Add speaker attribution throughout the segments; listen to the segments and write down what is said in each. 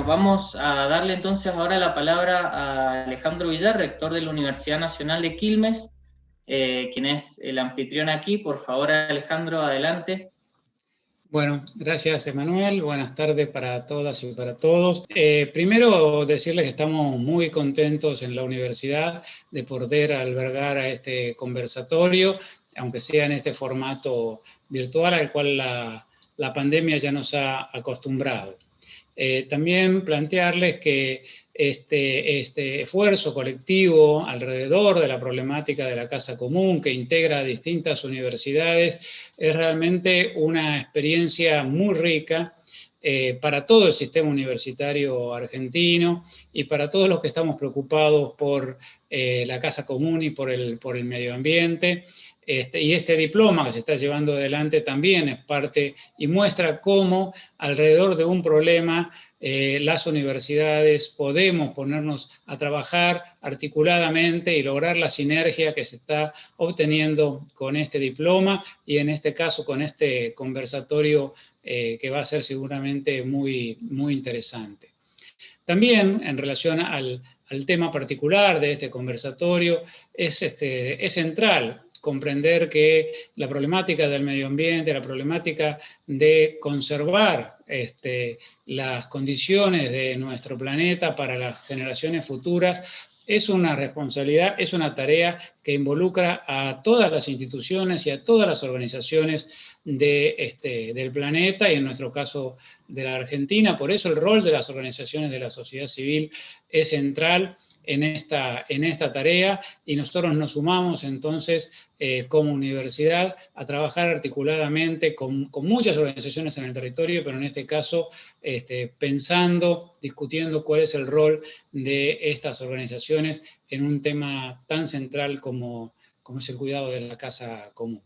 Speaker 1: vamos a darle entonces ahora la palabra a Alejandro Villar, rector de la Universidad Nacional de Quilmes, quien es el anfitrión aquí. Por favor, Alejandro, adelante.
Speaker 2: Bueno, gracias Emanuel, buenas tardes para todas y para todos. Primero decirles que estamos muy contentos en la universidad de poder albergar a este conversatorio, aunque sea en este formato virtual al cual la pandemia ya nos ha acostumbrado. También plantearles que este esfuerzo colectivo alrededor de la problemática de la casa común que integra a distintas universidades es realmente una experiencia muy rica para todo el sistema universitario argentino y para todos los que estamos preocupados por la casa común y por el medio ambiente. Y este diploma que se está llevando adelante también es parte y muestra cómo alrededor de un problema las universidades podemos ponernos a trabajar articuladamente y lograr la sinergia que se está obteniendo con este diploma y en este caso con este conversatorio que va a ser seguramente muy, muy interesante. También en relación al tema particular de este conversatorio es central comprender que la problemática del medio ambiente, la problemática de conservar las condiciones de nuestro planeta para las generaciones futuras es una responsabilidad, es una tarea que involucra a todas las instituciones y a todas las organizaciones del planeta y en nuestro caso de la Argentina. Por eso el rol de las organizaciones de la sociedad civil es central en esta tarea y nosotros nos sumamos entonces como universidad a trabajar articuladamente con muchas organizaciones en el territorio, pero en este caso pensando, discutiendo cuál es el rol de estas organizaciones en un tema tan central como es el cuidado de la casa común.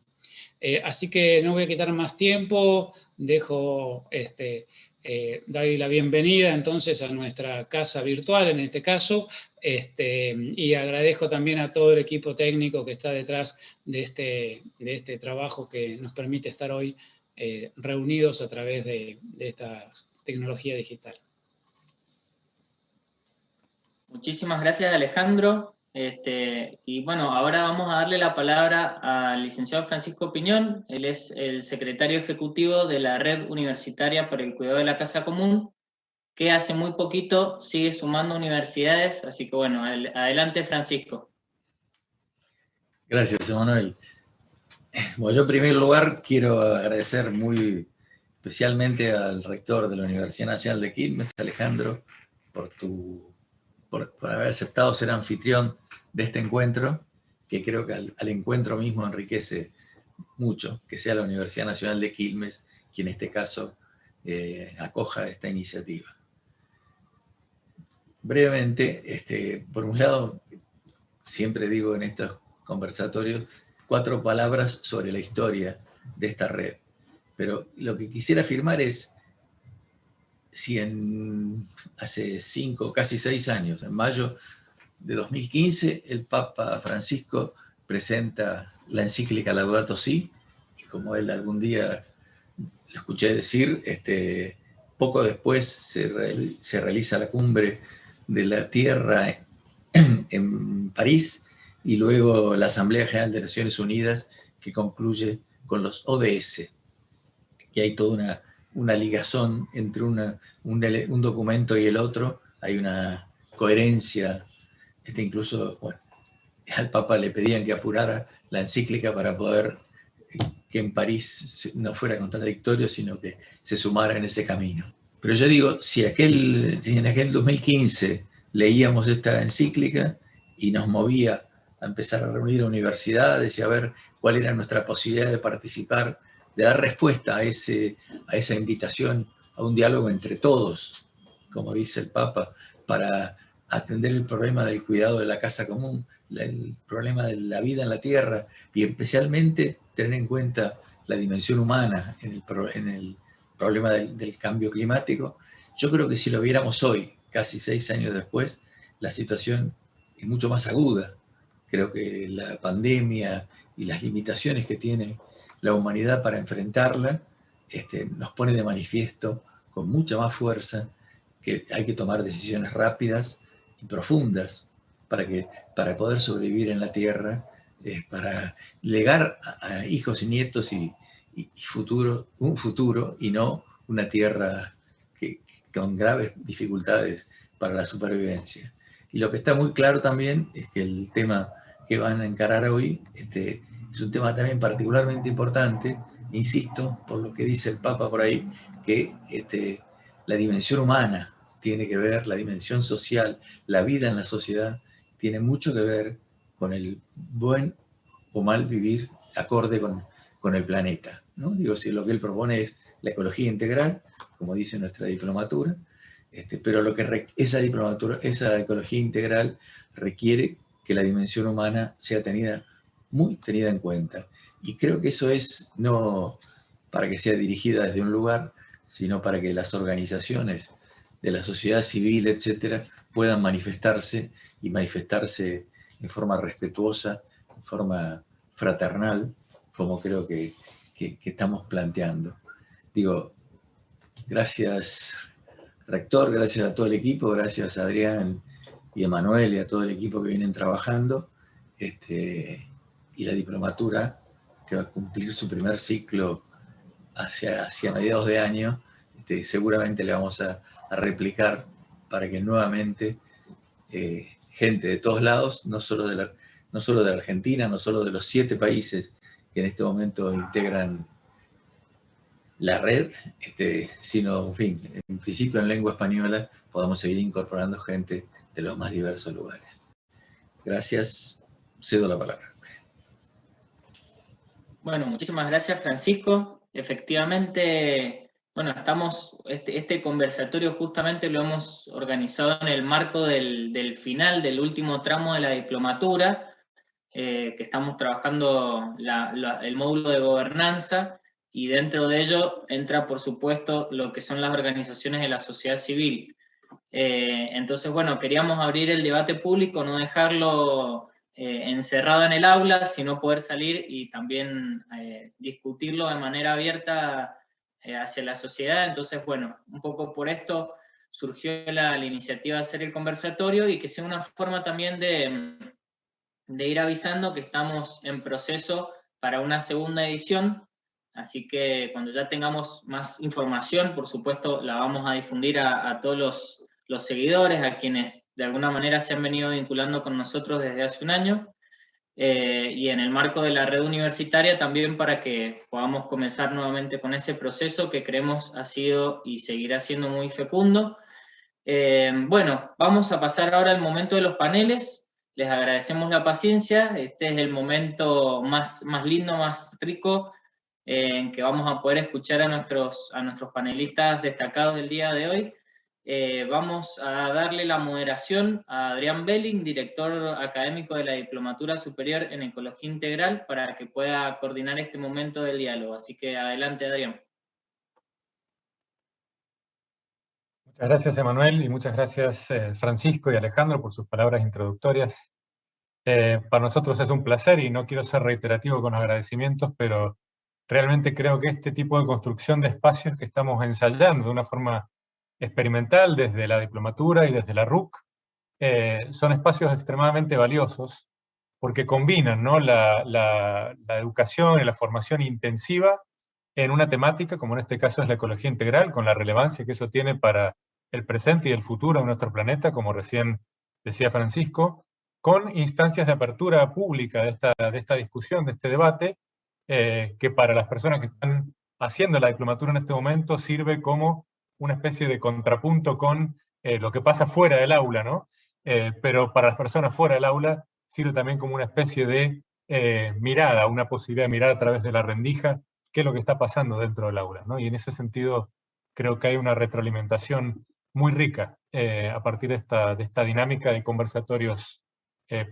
Speaker 2: Así que no voy a quitar más tiempo, dejo doy la bienvenida entonces a nuestra casa virtual en este caso, y agradezco también a todo el equipo técnico que está detrás de este trabajo que nos permite estar hoy reunidos a través de esta tecnología digital.
Speaker 1: Muchísimas gracias, Alejandro. Y bueno, ahora vamos a darle la palabra al licenciado Francisco Piñón. Él es el secretario ejecutivo de la Red Universitaria para el Cuidado de la Casa Común, que hace muy poquito sigue sumando universidades. Así que bueno, adelante, Francisco.
Speaker 3: Gracias, Emanuel. Bueno, yo en primer lugar quiero agradecer muy especialmente al rector de la Universidad Nacional de Quilmes, Alejandro, por haber aceptado ser anfitrión de este encuentro, que creo que al encuentro mismo enriquece mucho, que sea la Universidad Nacional de Quilmes quien en este caso acoja esta iniciativa. Brevemente, por un lado, siempre digo en estos conversatorios 4 palabras sobre la historia de esta red, pero lo que quisiera afirmar es si hace 5, casi 6 años, en mayo de 2015, el Papa Francisco presenta la encíclica Laudato Si, y como él algún día lo escuché decir, poco después se realiza la cumbre de la Tierra en París, y luego la Asamblea General de Naciones Unidas, que concluye con los ODS, y hay toda una ligazón entre un documento y el otro, hay una coherencia, incluso, bueno, al Papa le pedían que apurara la encíclica para poder que en París no fuera contradictorio, sino que se sumara en ese camino. Pero yo digo, si en aquel 2015 leíamos esta encíclica y nos movía a empezar a reunir universidades y a ver cuál era nuestra posibilidad de participar, de dar respuesta a esa invitación a un diálogo entre todos, como dice el Papa, para atender el problema del cuidado de la casa común, el problema de la vida en la tierra, y especialmente tener en cuenta la dimensión humana en el problema del cambio climático. Yo creo que si lo viéramos hoy, casi 6 años después, la situación es mucho más aguda. Creo que la pandemia y las limitaciones que tiene la humanidad para enfrentarla nos pone de manifiesto con mucha más fuerza que hay que tomar decisiones rápidas y profundas para poder sobrevivir en la Tierra, para legar a hijos y nietos y un futuro, y no una Tierra con graves dificultades para la supervivencia. Y lo que está muy claro también es que el tema que van a encarar hoy es un tema también particularmente importante, insisto, por lo que dice el Papa por ahí, que la dimensión humana tiene que ver, la dimensión social, la vida en la sociedad, tiene mucho que ver con el buen o mal vivir acorde con el planeta, ¿no? Digo, si lo que él propone es la ecología integral, como dice nuestra diplomatura, pero esa ecología integral requiere que la dimensión humana sea muy tenida en cuenta. Y creo que eso es no para que sea dirigida desde un lugar, sino para que las organizaciones de la sociedad civil, etcétera, puedan manifestarse en forma respetuosa, en forma fraternal, como creo que estamos planteando. Digo, gracias, rector, gracias a todo el equipo, gracias a Adrián y a Manuel y a todo el equipo que vienen trabajando, y la diplomatura, que va a cumplir su primer ciclo hacia mediados de año, seguramente le vamos a replicar para que nuevamente gente de todos lados, no solo de la Argentina, no solo de los 7 países que en este momento integran la red, sino, en fin, en principio en lengua española podamos seguir incorporando gente de los más diversos lugares. Gracias, cedo la palabra.
Speaker 1: Bueno, muchísimas gracias, Francisco. Efectivamente, bueno, este conversatorio justamente lo hemos organizado en el marco del final, del último tramo de la diplomatura, que estamos trabajando el módulo de gobernanza, y dentro de ello entra, por supuesto, lo que son las organizaciones de la sociedad civil. Entonces, bueno, queríamos abrir el debate público, no dejarlo encerrado en el aula, sino poder salir y también discutirlo de manera abierta hacia la sociedad. Entonces, bueno, un poco por esto surgió la iniciativa de hacer el conversatorio, y que sea una forma también de ir avisando que estamos en proceso para una segunda edición. Así que cuando ya tengamos más información, por supuesto, la vamos a difundir a todos los seguidores, a quienes de alguna manera se han venido vinculando con nosotros desde hace un año, y en el marco de la red universitaria también, para que podamos comenzar nuevamente con ese proceso que creemos ha sido y seguirá siendo muy fecundo. Bueno, vamos a pasar ahora al momento de los paneles. Les agradecemos la paciencia. Este es el momento más lindo, más rico, en que vamos a poder escuchar a nuestros panelistas destacados del día de hoy. Vamos a darle la moderación a Adrián Belling, director académico de la Diplomatura Superior en Ecología Integral, para que pueda coordinar este momento del diálogo. Así que adelante, Adrián.
Speaker 4: Muchas gracias, Emanuel, y muchas gracias, Francisco y Alejandro, por sus palabras introductorias. Para nosotros es un placer, y no quiero ser reiterativo con agradecimientos, pero realmente creo que este tipo de construcción de espacios que estamos ensayando de una forma experimental desde la diplomatura y desde la RUC, son espacios extremadamente valiosos, porque combinan, ¿no?, la educación y la formación intensiva en una temática, como en este caso es la ecología integral, con la relevancia que eso tiene para el presente y el futuro de nuestro planeta, como recién decía Francisco, con instancias de apertura pública de esta discusión, de este debate, que para las personas que están haciendo la diplomatura en este momento sirve como una especie de contrapunto con lo que pasa fuera del aula, ¿no? Pero para las personas fuera del aula sirve también como una especie de mirada, una posibilidad de mirar a través de la rendija qué es lo que está pasando dentro del aula, ¿no? Y en ese sentido creo que hay una retroalimentación muy rica a partir de esta dinámica de conversatorios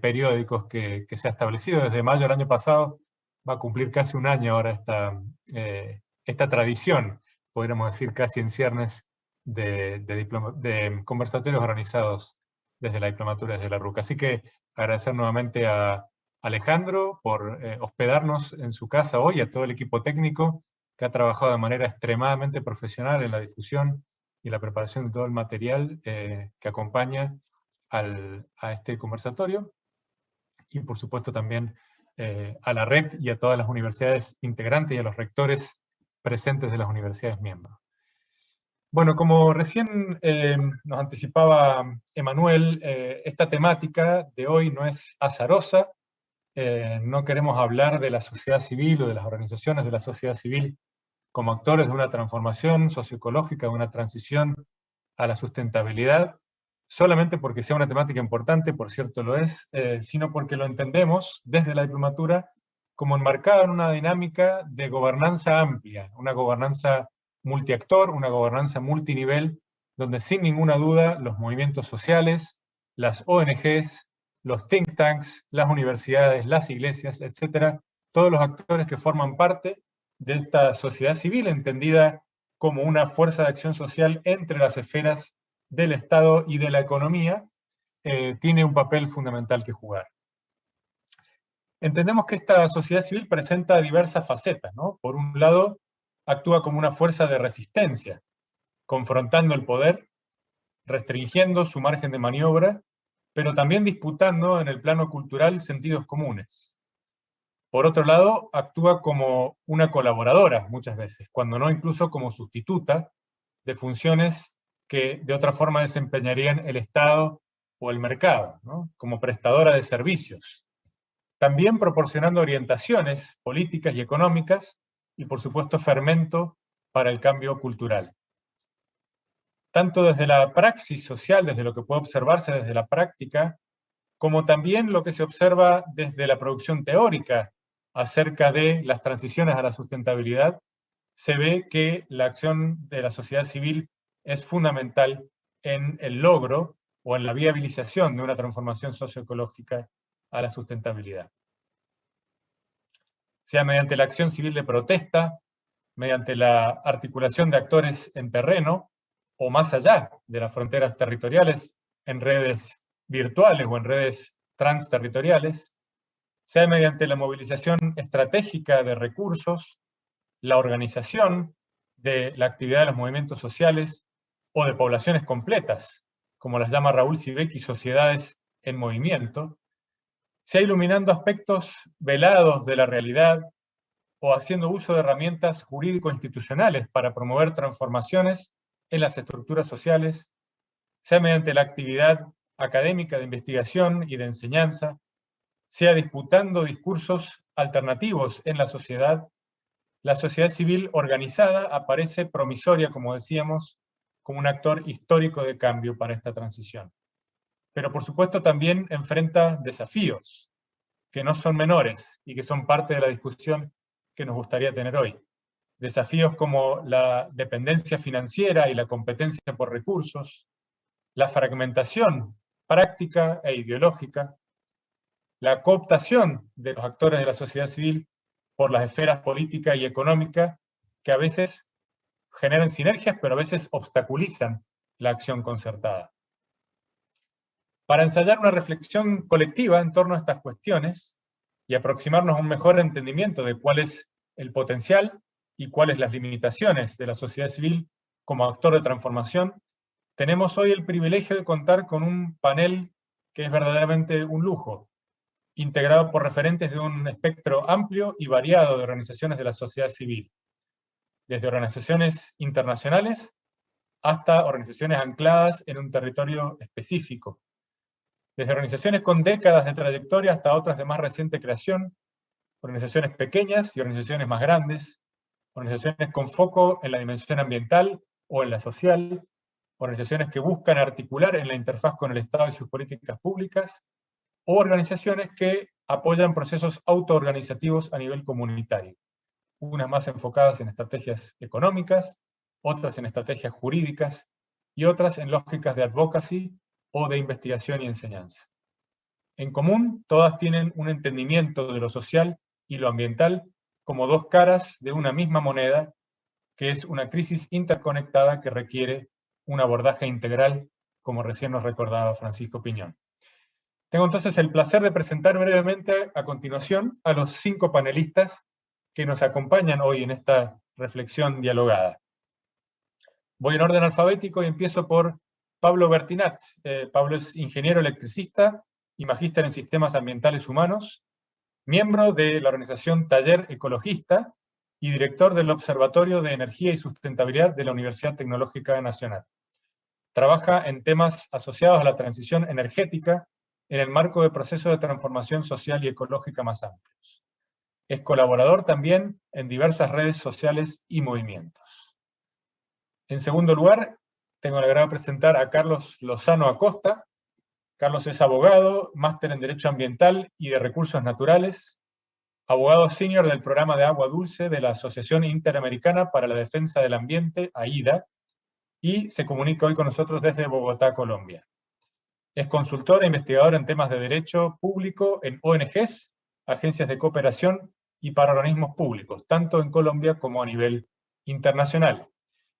Speaker 4: periódicos que se ha establecido desde mayo del año pasado. Va a cumplir casi un año ahora esta tradición, podríamos decir casi en ciernes, de conversatorios organizados desde la diplomatura, desde la RUC. Así que agradecer nuevamente a Alejandro por hospedarnos en su casa hoy, a todo el equipo técnico que ha trabajado de manera extremadamente profesional en la difusión y la preparación de todo el material que acompaña a este conversatorio, y por supuesto también a la red y a todas las universidades integrantes y a los rectores presentes de las universidades miembros. Bueno, como recién nos anticipaba Emanuel, esta temática de hoy no es azarosa. No queremos hablar de la sociedad civil o de las organizaciones de la sociedad civil como actores de una transformación socioecológica, de una transición a la sustentabilidad, solamente porque sea una temática importante, por cierto lo es, sino porque lo entendemos desde la diplomatura como enmarcada en una dinámica de gobernanza amplia, una gobernanza multiactor, una gobernanza multinivel, donde sin ninguna duda los movimientos sociales, las ONGs, los think tanks, las universidades, las iglesias, etcétera, todos los actores que forman parte de esta sociedad civil, entendida como una fuerza de acción social entre las esferas del Estado y de la economía, tiene un papel fundamental que jugar. Entendemos que esta sociedad civil presenta diversas facetas, ¿no? Por un lado, actúa como una fuerza de resistencia, confrontando el poder, restringiendo su margen de maniobra, pero también disputando en el plano cultural sentidos comunes. Por otro lado, actúa como una colaboradora muchas veces, cuando no incluso como sustituta de funciones que de otra forma desempeñarían el Estado o el mercado, ¿no? Como prestadora de servicios. También proporcionando orientaciones políticas y económicas y por supuesto fermento para el cambio cultural. Tanto desde la praxis social, desde lo que puede observarse desde la práctica, como también lo que se observa desde la producción teórica acerca de las transiciones a la sustentabilidad, se ve que la acción de la sociedad civil es fundamental en el logro o en la viabilización de una transformación socioecológica a la sustentabilidad. Sea mediante la acción civil de protesta, mediante la articulación de actores en terreno, o más allá de las fronteras territoriales, en redes virtuales o en redes transterritoriales, sea mediante la movilización estratégica de recursos, la organización de la actividad de los movimientos sociales o de poblaciones completas, como las llama Raúl Siveki, sociedades en movimiento, sea iluminando aspectos velados de la realidad o haciendo uso de herramientas jurídico-institucionales para promover transformaciones en las estructuras sociales, sea mediante la actividad académica de investigación y de enseñanza, sea disputando discursos alternativos en la sociedad civil organizada aparece promisoria, como decíamos, como un actor histórico de cambio para esta transición. Pero por supuesto también enfrenta desafíos que no son menores y que son parte de la discusión que nos gustaría tener hoy. Desafíos como la dependencia financiera y la competencia por recursos, la fragmentación práctica e ideológica, la cooptación de los actores de la sociedad civil por las esferas política y económica, que a veces generan sinergias, pero a veces obstaculizan la acción concertada. Para ensayar una reflexión colectiva en torno a estas cuestiones y aproximarnos a un mejor entendimiento de cuál es el potencial y cuáles las limitaciones de la sociedad civil como actor de transformación, tenemos hoy el privilegio de contar con un panel que es verdaderamente un lujo, integrado por referentes de un espectro amplio y variado de organizaciones de la sociedad civil, desde organizaciones internacionales hasta organizaciones ancladas en un territorio específico, desde organizaciones con décadas de trayectoria hasta otras de más reciente creación, organizaciones pequeñas y organizaciones más grandes, organizaciones con foco en la dimensión ambiental o en la social, organizaciones que buscan articular en la interfaz con el Estado y sus políticas públicas, o organizaciones que apoyan procesos autoorganizativos a nivel comunitario, unas más enfocadas en estrategias económicas, otras en estrategias jurídicas y otras en lógicas de advocacy o de investigación y enseñanza. En común, todas tienen un entendimiento de lo social y lo ambiental como dos caras de una misma moneda, que es una crisis interconectada que requiere un abordaje integral, como recién nos recordaba Francisco Piñón. Tengo entonces el placer de presentar brevemente a continuación a los 5 panelistas que nos acompañan hoy en esta reflexión dialogada. Voy en orden alfabético y empiezo por Pablo Bertinat. Pablo es ingeniero electricista y magíster en sistemas ambientales humanos, miembro de la organización Taller Ecologista y director del Observatorio de Energía y Sustentabilidad de la Universidad Tecnológica Nacional. Trabaja en temas asociados a la transición energética en el marco de procesos de transformación social y ecológica más amplios. Es colaborador también en diversas redes sociales y movimientos. En segundo lugar, tengo el agrado de presentar a Carlos Lozano Acosta. Carlos es abogado, máster en Derecho Ambiental y de Recursos Naturales, abogado senior del programa de agua dulce de la Asociación Interamericana para la Defensa del Ambiente, AIDA, y se comunica hoy con nosotros desde Bogotá, Colombia. Es consultor e investigador en temas de derecho público en ONGs, agencias de cooperación y para organismos públicos, tanto en Colombia como a nivel internacional.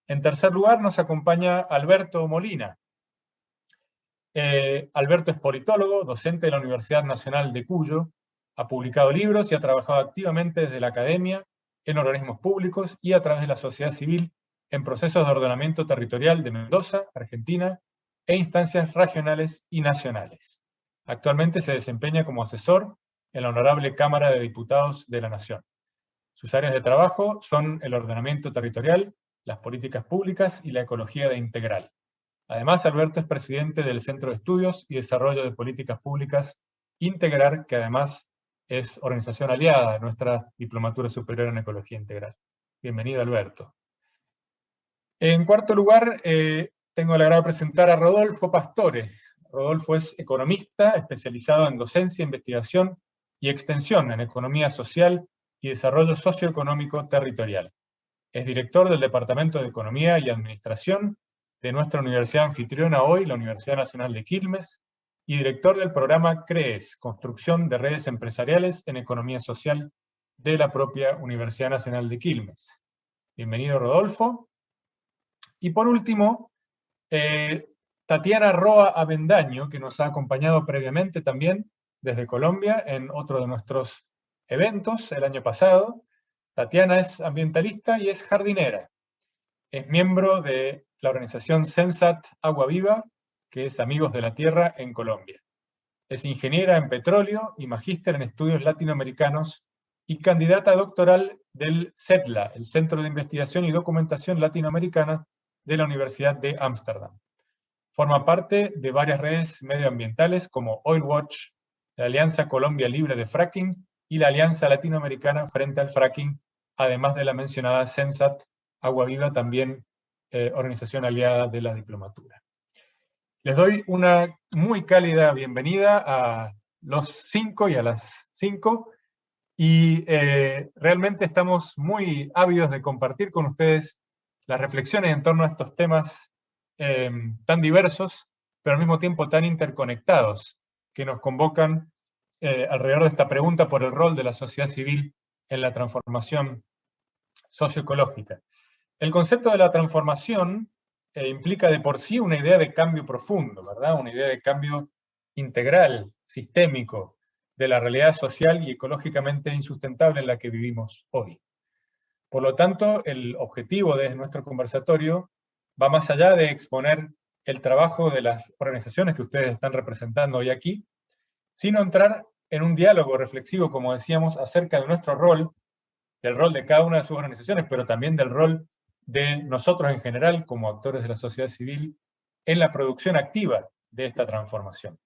Speaker 4: En tercer lugar nos acompaña Alberto Molina. Alberto es politólogo, docente de la Universidad Nacional de Cuyo, ha publicado libros y ha trabajado activamente desde la academia, en organismos públicos y a través de la sociedad civil en procesos de ordenamiento territorial de Mendoza, Argentina, e instancias regionales y nacionales. Actualmente se desempeña como asesor en la Honorable Cámara de Diputados de la Nación. Sus áreas de trabajo son el ordenamiento territorial, las políticas públicas y la ecología de integral. Además, Alberto es presidente del Centro de Estudios y Desarrollo de Políticas Públicas Integrar, que además es organización aliada de nuestra Diplomatura Superior en Ecología Integral. Bienvenido, Alberto. En cuarto lugar, tengo el agrado de presentar a Rodolfo Pastore. Rodolfo es economista, especializado en docencia, investigación y extensión en economía social y desarrollo socioeconómico territorial. Es director del Departamento de Economía y Administración de nuestra universidad anfitriona hoy, la Universidad Nacional de Quilmes, y director del programa CREES, Construcción de Redes Empresariales en Economía Social, de la propia Universidad Nacional de Quilmes. Bienvenido, Rodolfo. Y por último, Tatiana Roa Avendaño, que nos ha acompañado previamente también desde Colombia en otro de nuestros eventos el año pasado. Tatiana es ambientalista y es jardinera. Es miembro de la organización Sensat Agua Viva, que es Amigos de la Tierra en Colombia. Es ingeniera en petróleo y magíster en estudios latinoamericanos y candidata doctoral del CETLA, el Centro de Investigación y Documentación Latinoamericana de la Universidad de Ámsterdam. Forma parte de varias redes medioambientales como Oil Watch, la Alianza Colombia Libre de Fracking y la Alianza Latinoamericana frente al Fracking, además de la mencionada Sensat Agua Viva, también organización aliada de la diplomatura. Les doy una muy cálida bienvenida a los 5 y a las 5, y realmente estamos muy ávidos de compartir con ustedes las reflexiones en torno a estos temas tan diversos, pero al mismo tiempo tan interconectados, que nos convocan alrededor de esta pregunta por el rol de la sociedad civil en la transformación socioecológica. El concepto de la transformación implica de por sí una idea de cambio profundo, ¿verdad? Una idea de cambio integral, sistémico, de la realidad social y ecológicamente insustentable en la que vivimos hoy. Por lo tanto, el objetivo de nuestro conversatorio va más allá de exponer el trabajo de las organizaciones que ustedes están representando hoy aquí, sino entrar en un diálogo reflexivo, como decíamos, acerca de nuestro rol, del rol de cada una de sus organizaciones, pero también del rol de nosotros en general, como actores de la sociedad civil, en la producción activa de esta transformación.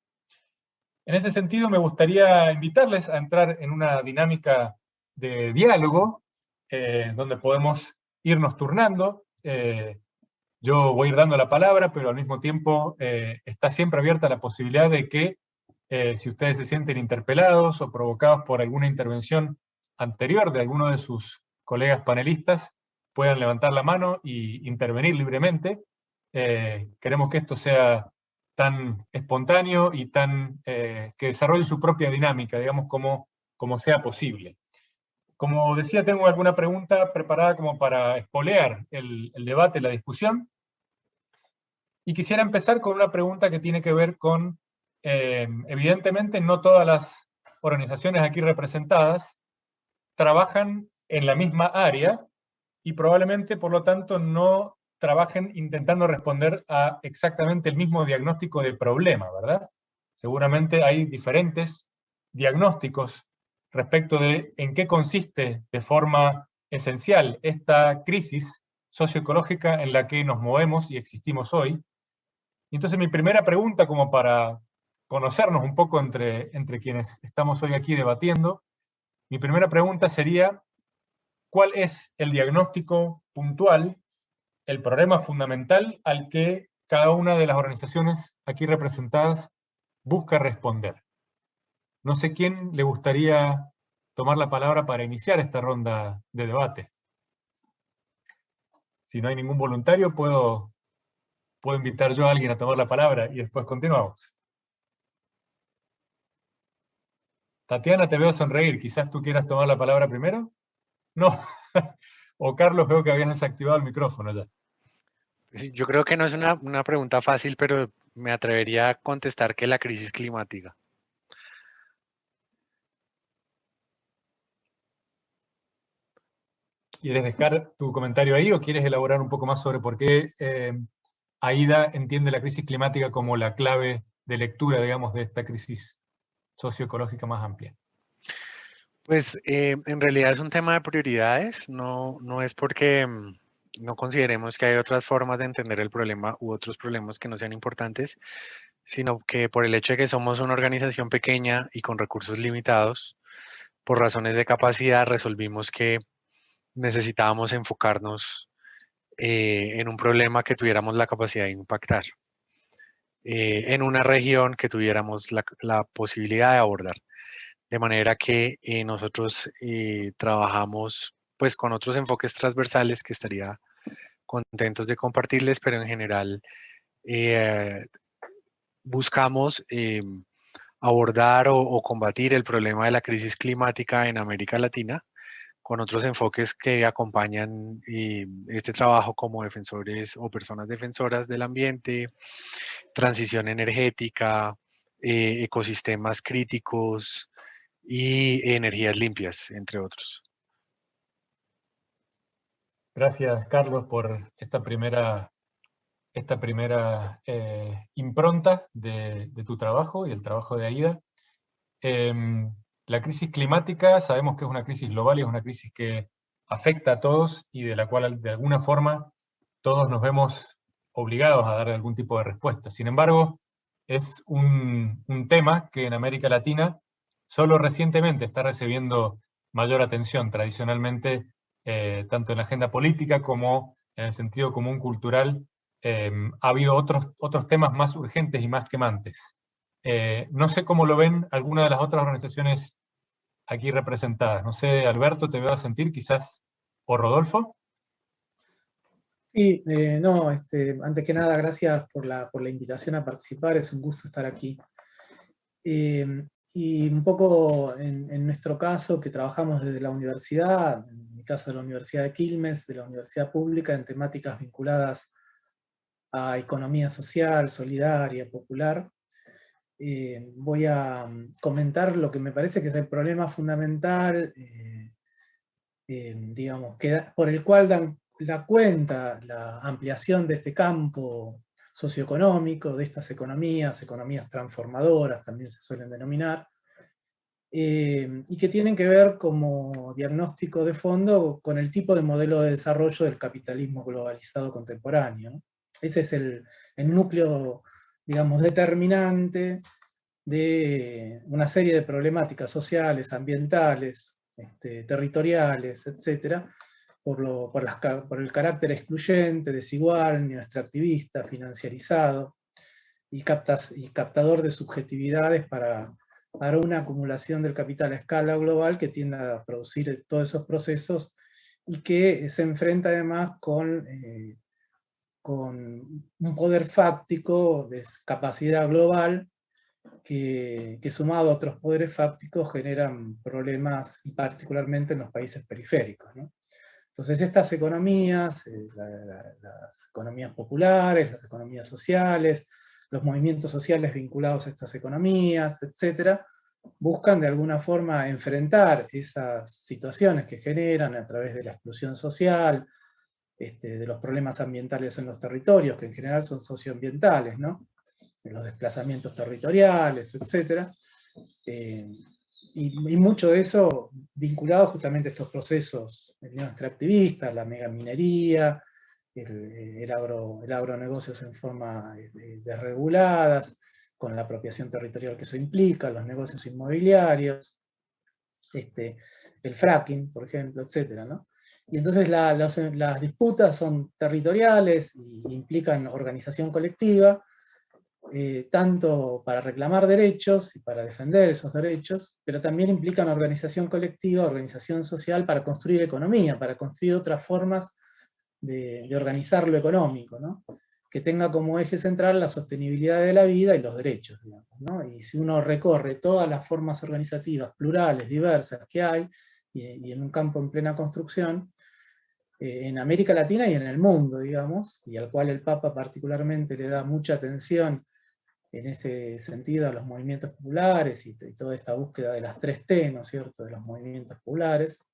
Speaker 4: En ese sentido, me gustaría invitarles a entrar en una dinámica de diálogo, donde podemos irnos turnando. Yo voy a ir dando la palabra, pero al mismo tiempo está siempre abierta la posibilidad de que, si ustedes se sienten interpelados o provocados por alguna intervención anterior de alguno de sus colegas panelistas, puedan levantar la mano y intervenir libremente. Queremos que esto sea tan espontáneo y tan que desarrolle su propia dinámica, digamos, como sea posible. Como decía, tengo alguna pregunta preparada como para espolear el debate, la discusión. Y quisiera empezar con una pregunta que tiene que ver con, evidentemente, no todas las organizaciones aquí representadas trabajan en la misma área, y probablemente, por lo tanto, no trabajen intentando responder a exactamente el mismo diagnóstico del problema, ¿verdad? Seguramente hay diferentes diagnósticos respecto de en qué consiste de forma esencial esta crisis socioecológica en la que nos movemos y existimos hoy. Y entonces mi primera pregunta, como para conocernos un poco entre quienes estamos hoy aquí debatiendo, mi primera pregunta sería, ¿cuál es el diagnóstico puntual, el problema fundamental al que cada una de las organizaciones aquí representadas busca responder? No sé quién le gustaría tomar la palabra para iniciar esta ronda de debate. Si no hay ningún voluntario, puedo invitar yo a alguien a tomar la palabra y después continuamos. Tatiana, te veo sonreír. Quizás tú quieras tomar la palabra primero. No. O Carlos, veo que habías desactivado el micrófono ya.
Speaker 5: Yo creo que no es una pregunta fácil, pero me atrevería a contestar que la crisis climática.
Speaker 4: ¿Quieres dejar tu comentario ahí o quieres elaborar un poco más sobre por qué AIDA entiende la crisis climática como la clave de lectura, digamos, de esta crisis socioecológica más amplia?
Speaker 5: Pues en realidad es un tema de prioridades, no es porque no consideremos que hay otras formas de entender el problema u otros problemas que no sean importantes, sino que por el hecho de que somos una organización pequeña y con recursos limitados, por razones de capacidad resolvimos que necesitábamos enfocarnos en un problema que tuviéramos la capacidad de impactar, en una región que tuviéramos la posibilidad de abordar. De manera que nosotros trabajamos pues con otros enfoques transversales que estaría contentos de compartirles, pero en general buscamos abordar o combatir el problema de la crisis climática en América Latina con otros enfoques que acompañan este trabajo como defensores o personas defensoras del ambiente, transición energética, ecosistemas críticos y energías limpias, entre otros.
Speaker 4: Gracias, Carlos, por esta primera impronta de tu trabajo y el trabajo de AIDA. La crisis climática sabemos que es una crisis global y es una crisis que afecta a todos y de la cual de alguna forma todos nos vemos obligados a dar algún tipo de respuesta. Sin embargo, es un tema que en América Latina solo recientemente está recibiendo mayor atención. Tradicionalmente, tanto en la agenda política como en el sentido común cultural, ha habido otros temas más urgentes y más quemantes. No sé cómo lo ven algunas de las otras organizaciones aquí representadas. No sé, Alberto, te veo a sentir quizás, o Rodolfo.
Speaker 6: Sí, no, antes que nada, gracias por la invitación a participar, es un gusto estar aquí. Y un poco en nuestro caso, que trabajamos desde la universidad, en mi caso de la Universidad de Quilmes, de la Universidad Pública, en temáticas vinculadas a economía social, solidaria, popular, voy a comentar lo que me parece que es el problema fundamental, digamos, por el cual dan la cuenta la ampliación de este campo socioeconómico, de estas economías transformadoras también se suelen denominar, y que tienen que ver como diagnóstico de fondo con el tipo de modelo de desarrollo del capitalismo globalizado contemporáneo, ¿no? Ese es el núcleo, digamos, determinante de una serie de problemáticas sociales, ambientales, territoriales, etcétera, por el carácter excluyente, desigual, neoextractivista, financiarizado y captador de subjetividades para una acumulación del capital a escala global que tiende a producir todos esos procesos y que se enfrenta además con un poder fáctico de capacidad global que sumado a otros poderes fácticos generan problemas, y particularmente en los países periféricos, ¿no? Entonces estas economías, las economías populares, las economías sociales, los movimientos sociales vinculados a estas economías, etcétera, buscan de alguna forma enfrentar esas situaciones que generan a través de la exclusión social, de los problemas ambientales en los territorios, que en general son socioambientales, ¿no? De los desplazamientos territoriales, etc. Y mucho de eso vinculado justamente a estos procesos extractivistas, la megaminería, el agronegocios en forma desreguladas, con la apropiación territorial que eso implica, los negocios inmobiliarios, el fracking, por ejemplo, etc., ¿no? Y entonces las disputas son territoriales e implican organización colectiva, tanto para reclamar derechos y para defender esos derechos, pero también implican organización colectiva, organización social para construir economía, para construir otras formas de organizar lo económico, ¿no? Que tenga como eje central la sostenibilidad de la vida y los derechos, digamos, ¿no? Y si uno recorre todas las formas organizativas plurales, diversas que hay, y en un campo en plena construcción, en América Latina y en el mundo, digamos, y al cual el Papa particularmente le da mucha atención en ese sentido a los movimientos populares y toda esta búsqueda de las 3T, ¿no es cierto?, de los movimientos populares,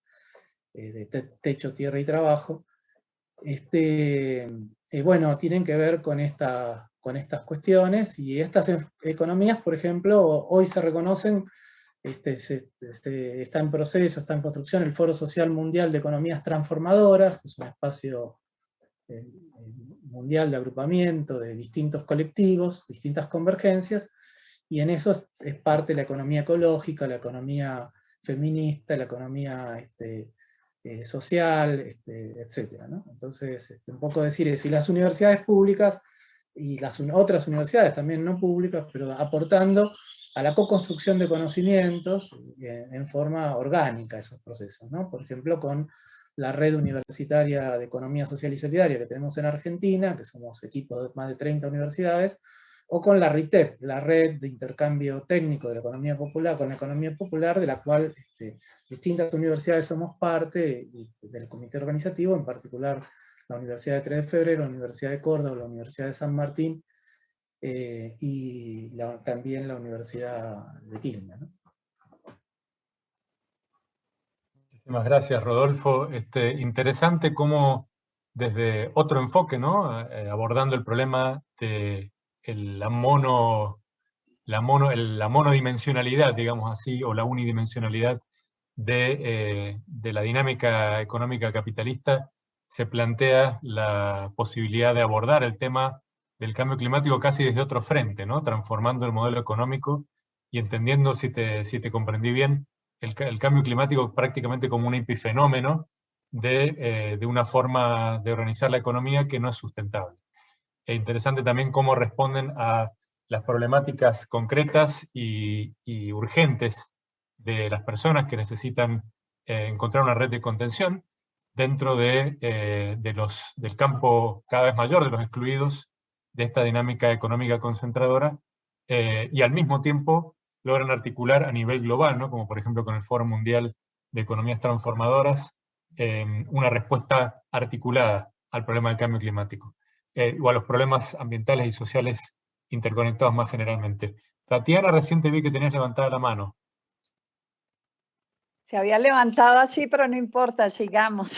Speaker 6: de techo, tierra y trabajo, bueno, tienen que ver con estas cuestiones, y estas economías, por ejemplo, hoy se reconocen, está en proceso, está en construcción el Foro Social Mundial de Economías Transformadoras, que es un espacio mundial de agrupamiento de distintos colectivos, distintas convergencias, y en eso es parte la economía ecológica, la economía feminista, la economía social, etcétera, ¿no? Entonces, un poco decir eso, y las universidades públicas, y las otras universidades también no públicas, pero aportando a la co-construcción de conocimientos en forma orgánica esos procesos, ¿no? Por ejemplo, con la red universitaria de economía social y solidaria que tenemos en Argentina, que somos equipos de más de 30 universidades, o con la RITEP, la red de intercambio técnico de la economía popular, con la economía popular, de la cual distintas universidades somos parte del comité organizativo, en particular la Universidad de 3 de Febrero, la Universidad de Córdoba, la Universidad de San Martín, y también la Universidad de Quilmes, ¿no?
Speaker 4: Muchísimas gracias, Rodolfo. Interesante cómo desde otro enfoque, ¿no? Abordando el problema de la monodimensionalidad, digamos así, o la unidimensionalidad de la dinámica económica capitalista, se plantea la posibilidad de abordar el tema del cambio climático casi desde otro frente, ¿no? Transformando el modelo económico y entendiendo, si te comprendí bien, el cambio climático prácticamente como un epifenómeno de una forma de organizar la economía que no es sustentable. Es interesante también cómo responden a las problemáticas concretas y urgentes de las personas que necesitan encontrar una red de contención dentro del campo cada vez mayor de los excluidos de esta dinámica económica concentradora, y al mismo tiempo logran articular a nivel global, ¿no? Como por ejemplo con el Foro Mundial de Economías Transformadoras, una respuesta articulada al problema del cambio climático, o a los problemas ambientales y sociales interconectados más generalmente. Tatiana, recién te vi que tenías levantada la mano.
Speaker 7: Se había levantado así, pero no importa, sigamos.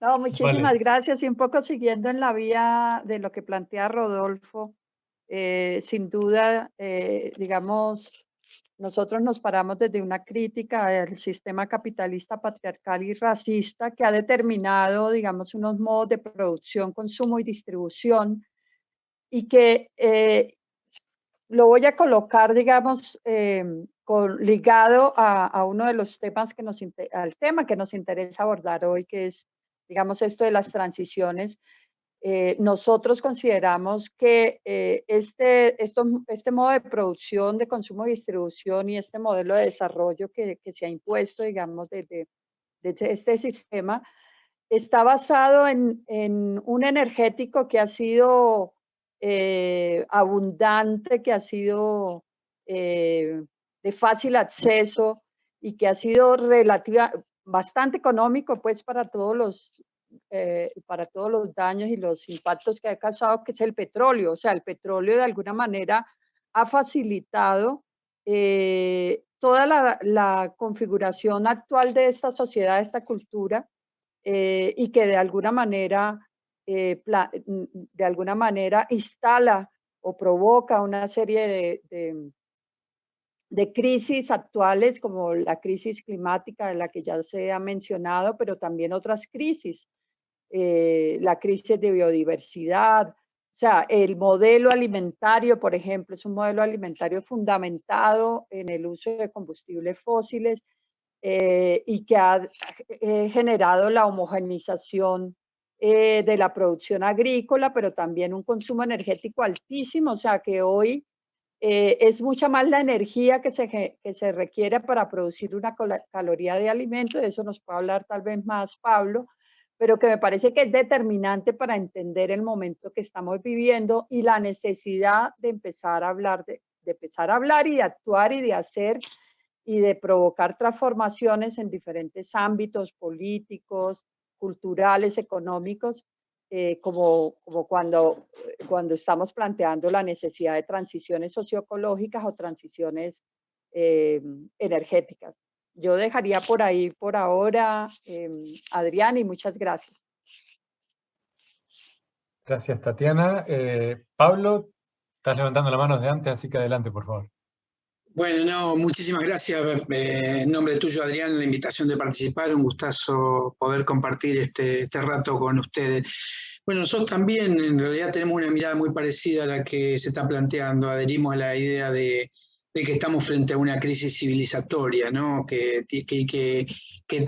Speaker 7: No, muchísimas gracias. Y un poco siguiendo en la vía de lo que plantea Rodolfo, sin duda, digamos, nosotros nos paramos desde una crítica al sistema capitalista, patriarcal y racista que ha determinado, digamos, unos modos de producción, consumo y distribución, y que lo voy a colocar, digamos, ligado a uno de los temas al tema que nos interesa abordar hoy, que es, digamos, esto de las transiciones. Nosotros consideramos que este modo de producción, de consumo y distribución, y este modelo de desarrollo que se ha impuesto, digamos, desde este sistema, está basado en un energético que ha sido abundante, que ha sido de fácil acceso y que ha sido bastante económico, pues, para todos los daños y los impactos que ha causado, que es el petróleo. O sea, el petróleo de alguna manera ha facilitado toda la configuración actual de esta sociedad, de esta cultura, y que de alguna manera instala o provoca una serie de crisis actuales, como la crisis climática de la que ya se ha mencionado, pero también otras crisis, la crisis de biodiversidad. O sea, el modelo alimentario, por ejemplo, es un modelo alimentario fundamentado en el uso de combustibles fósiles y que ha generado la homogeneización de la producción agrícola, pero también un consumo energético altísimo. O sea, que hoy es mucha más la energía que se requiere para producir una caloría de alimento. De eso nos puede hablar tal vez más Pablo, pero que me parece que es determinante para entender el momento que estamos viviendo y la necesidad de empezar a hablar, de empezar a hablar y de actuar y de hacer y de provocar transformaciones en diferentes ámbitos políticos, culturales, económicos, como cuando estamos planteando la necesidad de transiciones socioecológicas o transiciones energéticas. Yo dejaría por ahí por ahora, Adrián, y muchas gracias.
Speaker 4: Gracias, Tatiana. Pablo, estás levantando la mano desde antes, así que adelante, por favor.
Speaker 8: Bueno, no, muchísimas gracias. En nombre tuyo, Adrián, la invitación de participar. Un gustazo poder compartir este rato con ustedes. Bueno, nosotros también en realidad tenemos una mirada muy parecida a la que se está planteando. Adherimos a la idea de que estamos frente a una crisis civilizatoria, ¿no? que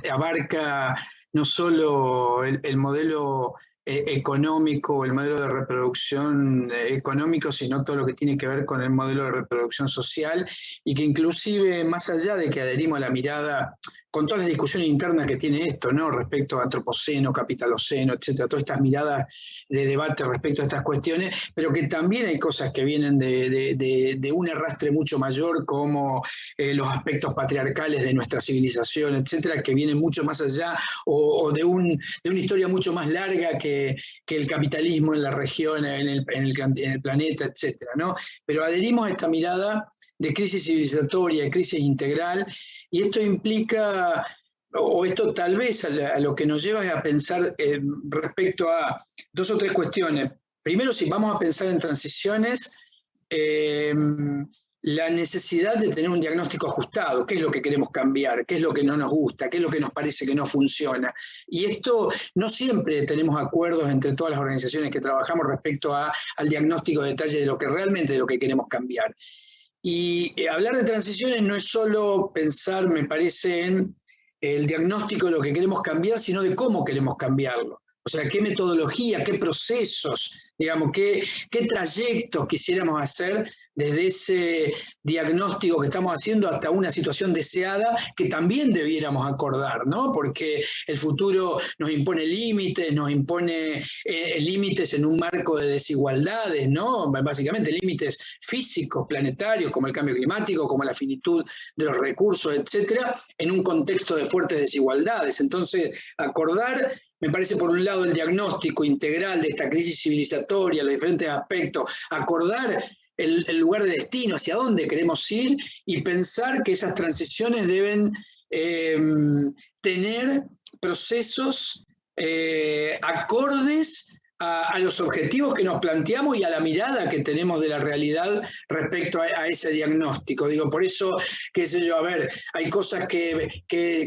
Speaker 8: abarca no solo el modelo económico, el modelo de reproducción económico, sino todo lo que tiene que ver con el modelo de reproducción social, y que inclusive, más allá de que adherimos a la mirada, con todas las discusiones internas que tiene esto, ¿no? Respecto a antropoceno, capitaloceno, etcétera, todas estas miradas de debate respecto a estas cuestiones, pero que también hay cosas que vienen de un arrastre mucho mayor, como los aspectos patriarcales de nuestra civilización, etcétera, que vienen mucho más allá, o de una historia mucho más larga que el capitalismo en la región, en el planeta, etcétera, ¿no? Pero adherimos a esta mirada de crisis civilizatoria, de crisis integral, y esto implica, o esto tal vez a lo que nos lleva es a pensar respecto a dos o tres cuestiones. Primero, si vamos a pensar en transiciones, la necesidad de tener un diagnóstico ajustado, qué es lo que queremos cambiar, qué es lo que no nos gusta, qué es lo que nos parece que no funciona. Y esto no siempre tenemos acuerdos entre todas las organizaciones que trabajamos respecto al diagnóstico de detalle de lo que realmente de lo que queremos cambiar. Y hablar de transiciones no es solo pensar, me parece, en el diagnóstico de lo que queremos cambiar, sino de cómo queremos cambiarlo. O sea, qué metodología, qué procesos, digamos, qué trayectos quisiéramos hacer desde ese diagnóstico que estamos haciendo hasta una situación deseada que también debiéramos acordar, ¿no? Porque el futuro nos impone límites, nos impone límites en un marco de desigualdades, ¿no? Básicamente límites físicos, planetarios, como el cambio climático, como la finitud de los recursos, etcétera, en un contexto de fuertes desigualdades. Entonces, acordar, me parece, por un lado, el diagnóstico integral de esta crisis civilizatoria, los diferentes aspectos, acordar el lugar de destino, hacia dónde queremos ir, y pensar que esas transiciones deben tener procesos acordes a los objetivos que nos planteamos y a la mirada que tenemos de la realidad respecto a ese diagnóstico. Digo, por eso, qué sé yo, a ver, hay cosas que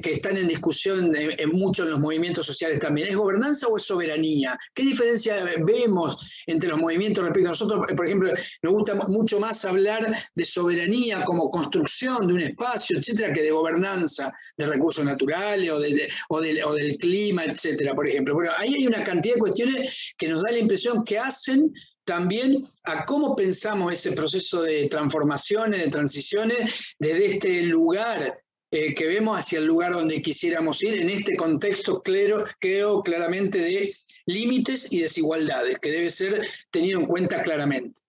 Speaker 8: están en discusión en muchos de los movimientos sociales también. ¿Es gobernanza o es soberanía? ¿Qué diferencia vemos entre los movimientos respecto a nosotros? Por ejemplo, nos gusta mucho más hablar de soberanía como construcción de un espacio, etcétera, que de gobernanza de recursos naturales o del clima, etcétera, por ejemplo. Bueno, ahí hay una cantidad de cuestiones que nos da la impresión que hacen también a cómo pensamos ese proceso de transformaciones, de transiciones, desde este lugar que vemos hacia el lugar donde quisiéramos ir, en este contexto creo claramente de límites y desigualdades, que debe ser tenido en cuenta claramente.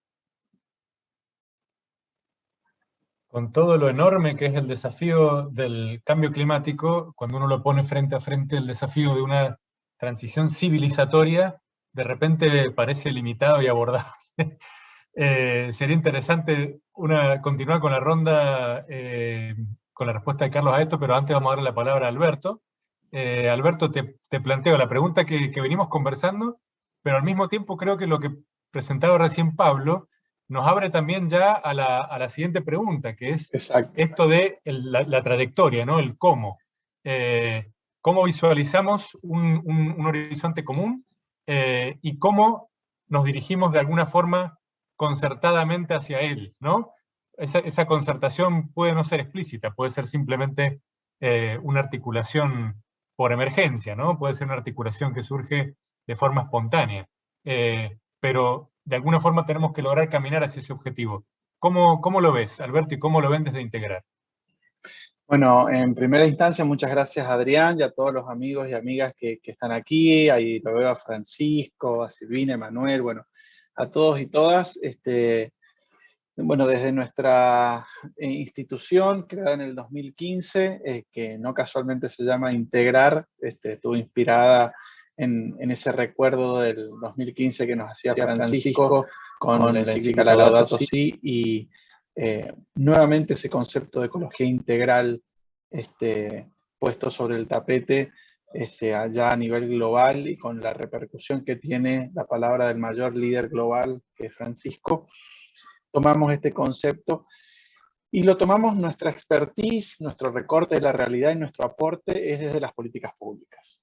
Speaker 4: Con todo lo enorme que es el desafío del cambio climático, cuando uno lo pone frente a frente el desafío de una transición civilizatoria, de repente parece limitado y abordable. Sería interesante continuar con la ronda, con la respuesta de Carlos a esto, pero antes vamos a darle la palabra a Alberto, Alberto, te planteo la pregunta que venimos conversando, pero al mismo tiempo creo que lo que presentaba recién Pablo nos abre también ya a la siguiente pregunta, que es esto de la trayectoria, ¿no? El cómo. Cómo visualizamos un horizonte común y cómo nos dirigimos de alguna forma concertadamente hacia él, ¿no? Esa concertación puede no ser explícita, puede ser simplemente una articulación por emergencia, ¿no? Puede ser una articulación que surge de forma espontánea. Pero de alguna forma tenemos que lograr caminar hacia ese objetivo. ¿Cómo lo ves, Alberto, y cómo lo ven desde Integrar?
Speaker 9: Bueno, en primera instancia, muchas gracias a Adrián y a todos los amigos y amigas que están aquí. Ahí lo veo a Francisco, a Silvina, a Manuel, bueno, a todos y todas. Bueno, desde nuestra institución, creada en el 2015, que no casualmente se llama Integrar, estuvo inspirada en ese recuerdo del 2015 que nos hacía Francisco con la encíclica Laudato Si, y nuevamente ese concepto de ecología integral puesto sobre el tapete allá a nivel global y con la repercusión que tiene la palabra del mayor líder global, que es Francisco. Tomamos este concepto y lo tomamos, nuestra expertise, nuestro recorte de la realidad y nuestro aporte es desde las políticas públicas.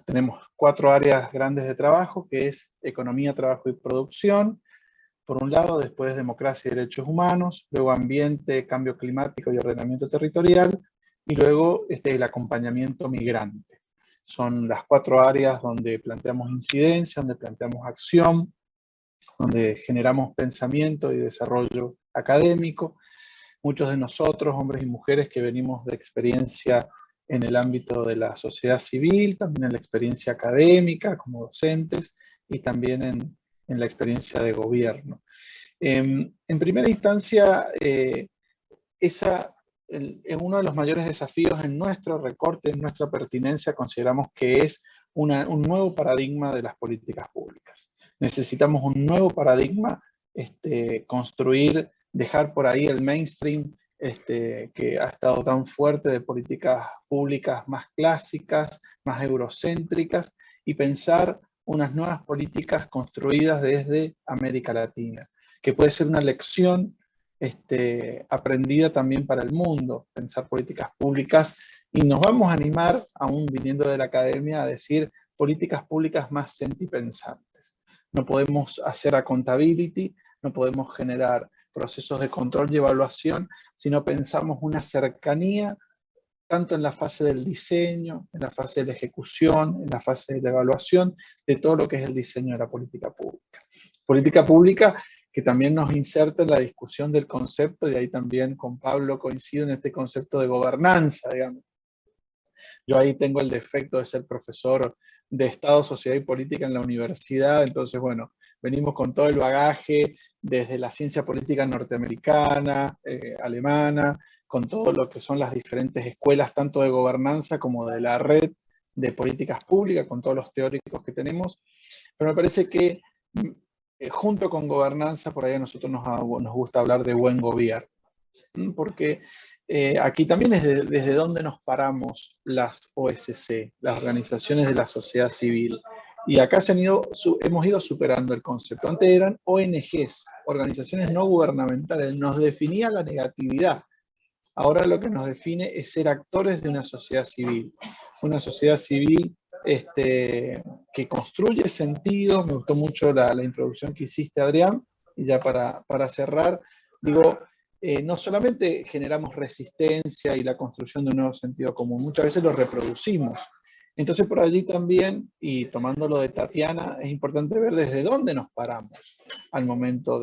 Speaker 9: Tenemos 4 áreas grandes de trabajo, que es economía, trabajo y producción, por un lado, después democracia y derechos humanos, luego ambiente, cambio climático y ordenamiento territorial, y luego el acompañamiento migrante. Son las 4 áreas donde planteamos incidencia, donde planteamos acción, donde generamos pensamiento y desarrollo académico. Muchos de nosotros, hombres y mujeres que venimos de experiencia en el ámbito de la sociedad civil, también en la experiencia académica como docentes y también en la experiencia de gobierno. En primera instancia, uno de los mayores desafíos en nuestro recorte, en nuestra pertinencia, consideramos que es un nuevo paradigma de las políticas públicas. Necesitamos un nuevo paradigma, construir, dejar por ahí el mainstream que ha estado tan fuerte de políticas públicas más clásicas, más eurocéntricas, y pensar unas nuevas políticas construidas desde América Latina, que puede ser una lección aprendida también para el mundo, pensar políticas públicas, y nos vamos a animar, aún viniendo de la academia, a decir políticas públicas más sentipensantes. No podemos hacer accountability, no podemos generar procesos de control y evaluación, si no pensamos una cercanía tanto en la fase del diseño, en la fase de la ejecución, en la fase de la evaluación, de todo lo que es el diseño de la política pública. Política pública que también nos inserta en la discusión del concepto, y ahí también con Pablo coincido en este concepto de gobernanza, digamos. Yo ahí tengo el defecto de ser profesor de Estado, Sociedad y Política en la universidad, entonces bueno, venimos con todo el bagaje desde la ciencia política norteamericana, alemana, con todo lo que son las diferentes escuelas, tanto de gobernanza como de la red de políticas públicas, con todos los teóricos que tenemos. Pero me parece que junto con gobernanza, por ahí a nosotros nos gusta hablar de buen gobierno, porque aquí también es desde donde nos paramos las OSC, las organizaciones de la sociedad civil. Y acá hemos ido superando el concepto. Antes eran ONGs, organizaciones no gubernamentales, nos definía la negatividad. Ahora lo que nos define es ser actores de una sociedad civil que construye sentido. Me gustó mucho la introducción que hiciste, Adrián, y ya para cerrar, digo, no solamente generamos resistencia y la construcción de un nuevo sentido común, muchas veces lo reproducimos. Entonces por allí también, y tomando lo de Tatiana, es importante ver desde dónde nos paramos al momento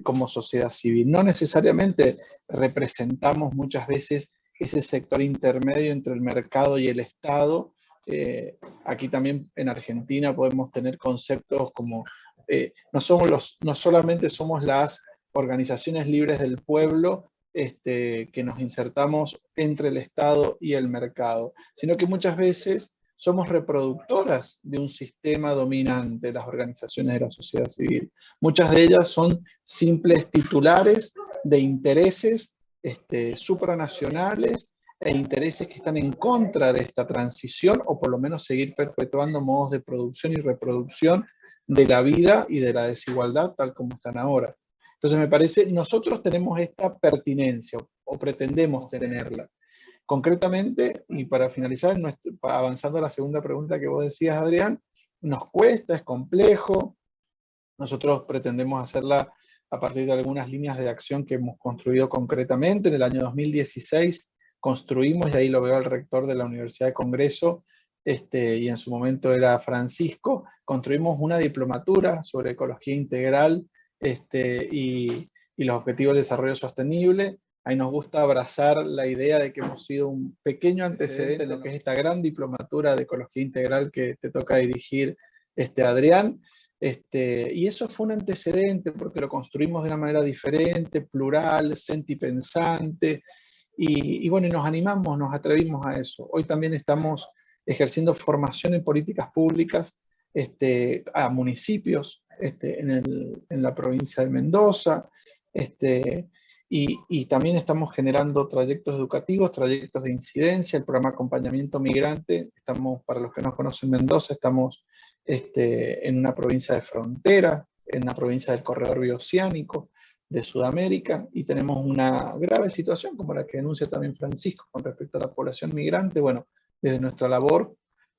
Speaker 9: como sociedad civil. No necesariamente representamos muchas veces ese sector intermedio entre el mercado y el Estado. Aquí también en Argentina podemos tener conceptos como, no solamente somos las organizaciones libres del pueblo, que nos insertamos entre el Estado y el mercado, sino que muchas veces somos reproductoras de un sistema dominante, las organizaciones de la sociedad civil. Muchas de ellas son simples titulares de intereses supranacionales e intereses que están en contra de esta transición, o por lo menos seguir perpetuando modos de producción y reproducción de la vida y de la desigualdad tal como están ahora. Entonces me parece, nosotros tenemos esta pertinencia, o pretendemos tenerla. Concretamente, y para finalizar, avanzando a la segunda pregunta que vos decías, Adrián, nos cuesta, es complejo. Nosotros pretendemos hacerla a partir de algunas líneas de acción que hemos construido concretamente. En el año 2016 construimos, y ahí lo veo al rector de la Universidad de Congreso, y en su momento era Francisco, construimos una diplomatura sobre ecología integral y los objetivos de desarrollo sostenible. Ahí nos gusta abrazar la idea de que hemos sido un pequeño antecedente en lo que es esta gran diplomatura de ecología integral que te toca dirigir, Adrián. Y eso fue un antecedente porque lo construimos de una manera diferente, plural, sentipensante, y bueno, y nos animamos, nos atrevimos a eso. Hoy también estamos ejerciendo formación en políticas públicas a municipios en la provincia de Mendoza, y también estamos generando trayectos educativos, trayectos de incidencia, el programa Acompañamiento Migrante. Estamos, para los que no conocen Mendoza, estamos en una provincia de frontera, en una provincia del corredor bioceánico de Sudamérica, y tenemos una grave situación como la que denuncia también Francisco con respecto a la población migrante. Bueno, desde nuestra labor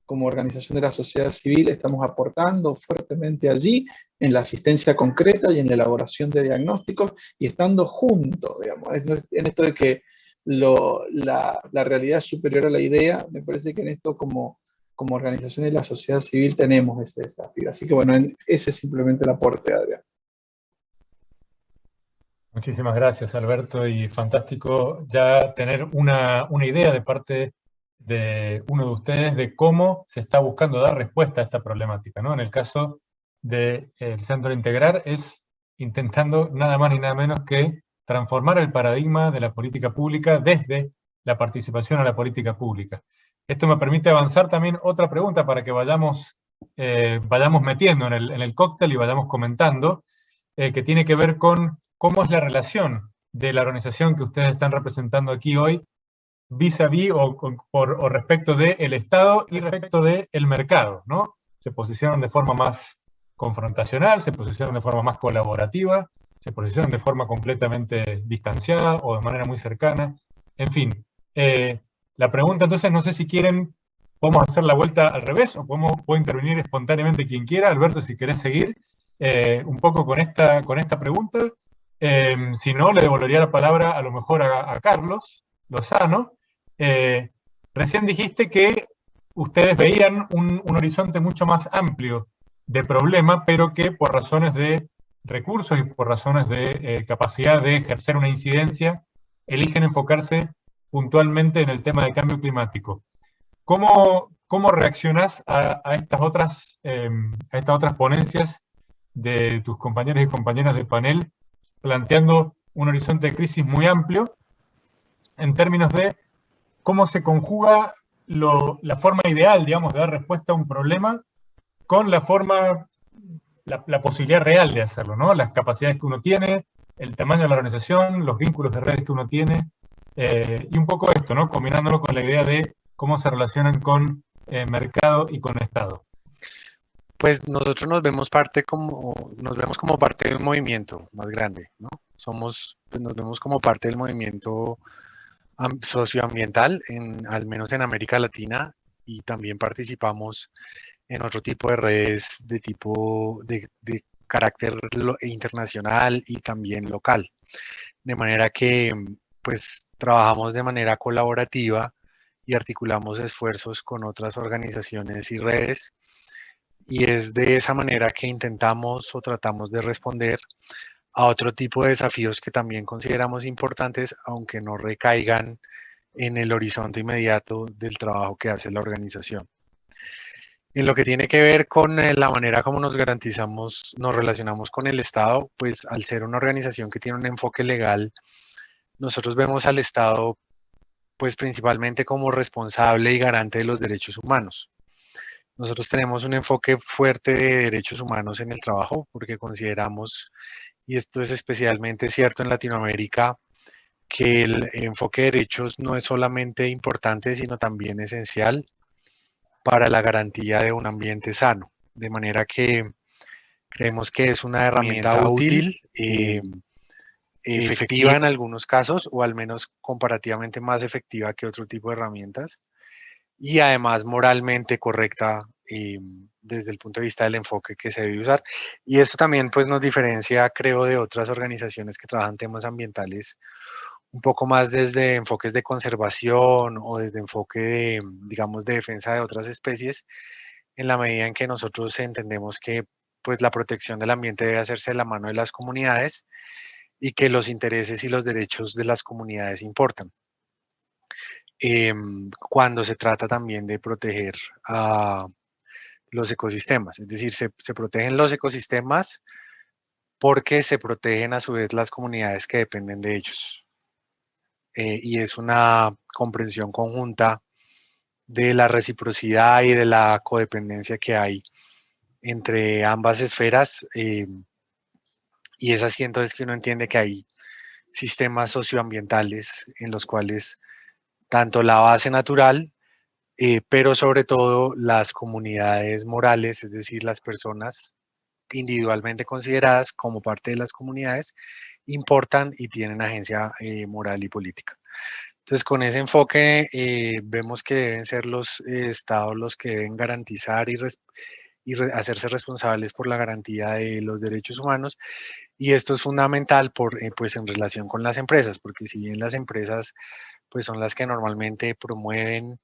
Speaker 9: como organización de la sociedad civil estamos aportando fuertemente allí en la asistencia concreta y en la elaboración de diagnósticos, y estando juntos, digamos, en esto de que la realidad es superior a la idea. Me parece que en esto como organización de la sociedad civil tenemos ese desafío. Así que bueno, ese es simplemente el aporte, Adrián.
Speaker 4: Muchísimas gracias, Alberto, y fantástico ya tener una idea de parte de uno de ustedes de cómo se está buscando dar respuesta a esta problemática, ¿no? En el caso del Centro Integrar es intentando nada más ni nada menos que transformar el paradigma de la política pública desde la participación a la política pública. Esto me permite avanzar también otra pregunta para que vayamos metiendo en el cóctel y vayamos comentando, que tiene que ver con cómo es la relación de la organización que ustedes están representando aquí hoy vis-a-vis o respecto del Estado y respecto del mercado, ¿no? Se posicionan de forma más confrontacional, se posicionan de forma más colaborativa, se posicionan de forma completamente distanciada o de manera muy cercana. En fin, la pregunta entonces, no sé si quieren, podemos hacer la vuelta al revés o puede intervenir espontáneamente quien quiera. Alberto, si querés seguir un poco con esta pregunta. Si no, le devolvería la palabra a lo mejor a Carlos Lozano. Recién dijiste que ustedes veían un horizonte mucho más amplio de problema, pero que por razones de recursos y por razones de capacidad de ejercer una incidencia, eligen enfocarse puntualmente en el tema del cambio climático. ¿Cómo reaccionás a estas otras ponencias de tus compañeros y compañeras del panel, planteando un horizonte de crisis muy amplio en términos de cómo se conjuga la forma ideal, digamos, de dar respuesta a un problema con la posibilidad real de hacerlo, ¿no? Las capacidades que uno tiene, el tamaño de la organización, los vínculos de redes que uno tiene, y un poco esto, ¿no? Combinándolo con la idea de cómo se relacionan con mercado y con Estado.
Speaker 5: Pues nosotros nos vemos como parte de un movimiento más grande, ¿no? Nos vemos como parte del movimiento socioambiental, al menos en América Latina, y también participamos en otro tipo de redes de carácter internacional y también local. De manera que pues trabajamos de manera colaborativa y articulamos esfuerzos con otras organizaciones y redes, y es de esa manera que intentamos o tratamos de responder a otro tipo de desafíos que también consideramos importantes, aunque no recaigan en el horizonte inmediato del trabajo que hace la organización. En lo que tiene que ver con la manera como nos relacionamos con el Estado, pues al ser una organización que tiene un enfoque legal, nosotros vemos al Estado pues principalmente como responsable y garante de los derechos humanos. Nosotros tenemos un enfoque fuerte de derechos humanos en el trabajo porque consideramos, y esto es especialmente cierto en Latinoamérica, que el enfoque de derechos no es solamente importante, sino también esencial para la garantía de un ambiente sano. De manera que creemos que es una herramienta útil, efectiva en algunos casos, o al menos comparativamente más efectiva que otro tipo de herramientas, y además moralmente correcta desde el punto de vista del enfoque que se debe usar. Y esto también pues nos diferencia, creo, de otras organizaciones que trabajan temas ambientales un poco más desde enfoques de conservación o desde enfoque de, digamos, de defensa de otras especies, en la medida en que nosotros entendemos que pues la protección del ambiente debe hacerse de la mano de las comunidades y que los intereses y los derechos de las comunidades importan. Cuando se trata también de proteger a los ecosistemas, es decir, se protegen los ecosistemas porque se protegen a su vez las comunidades que dependen de ellos. Y es una comprensión conjunta de la reciprocidad y de la codependencia que hay entre ambas esferas, y es así entonces que uno entiende que hay sistemas socioambientales en los cuales tanto la base natural, pero sobre todo las comunidades morales, es decir, las personas individualmente consideradas como parte de las comunidades, importan y tienen agencia moral y política. Entonces, con ese enfoque vemos que deben ser los estados los que deben garantizar y hacerse responsables por la garantía de los derechos humanos, y esto es fundamental pues en relación con las empresas, porque si bien las empresas pues son las que normalmente promueven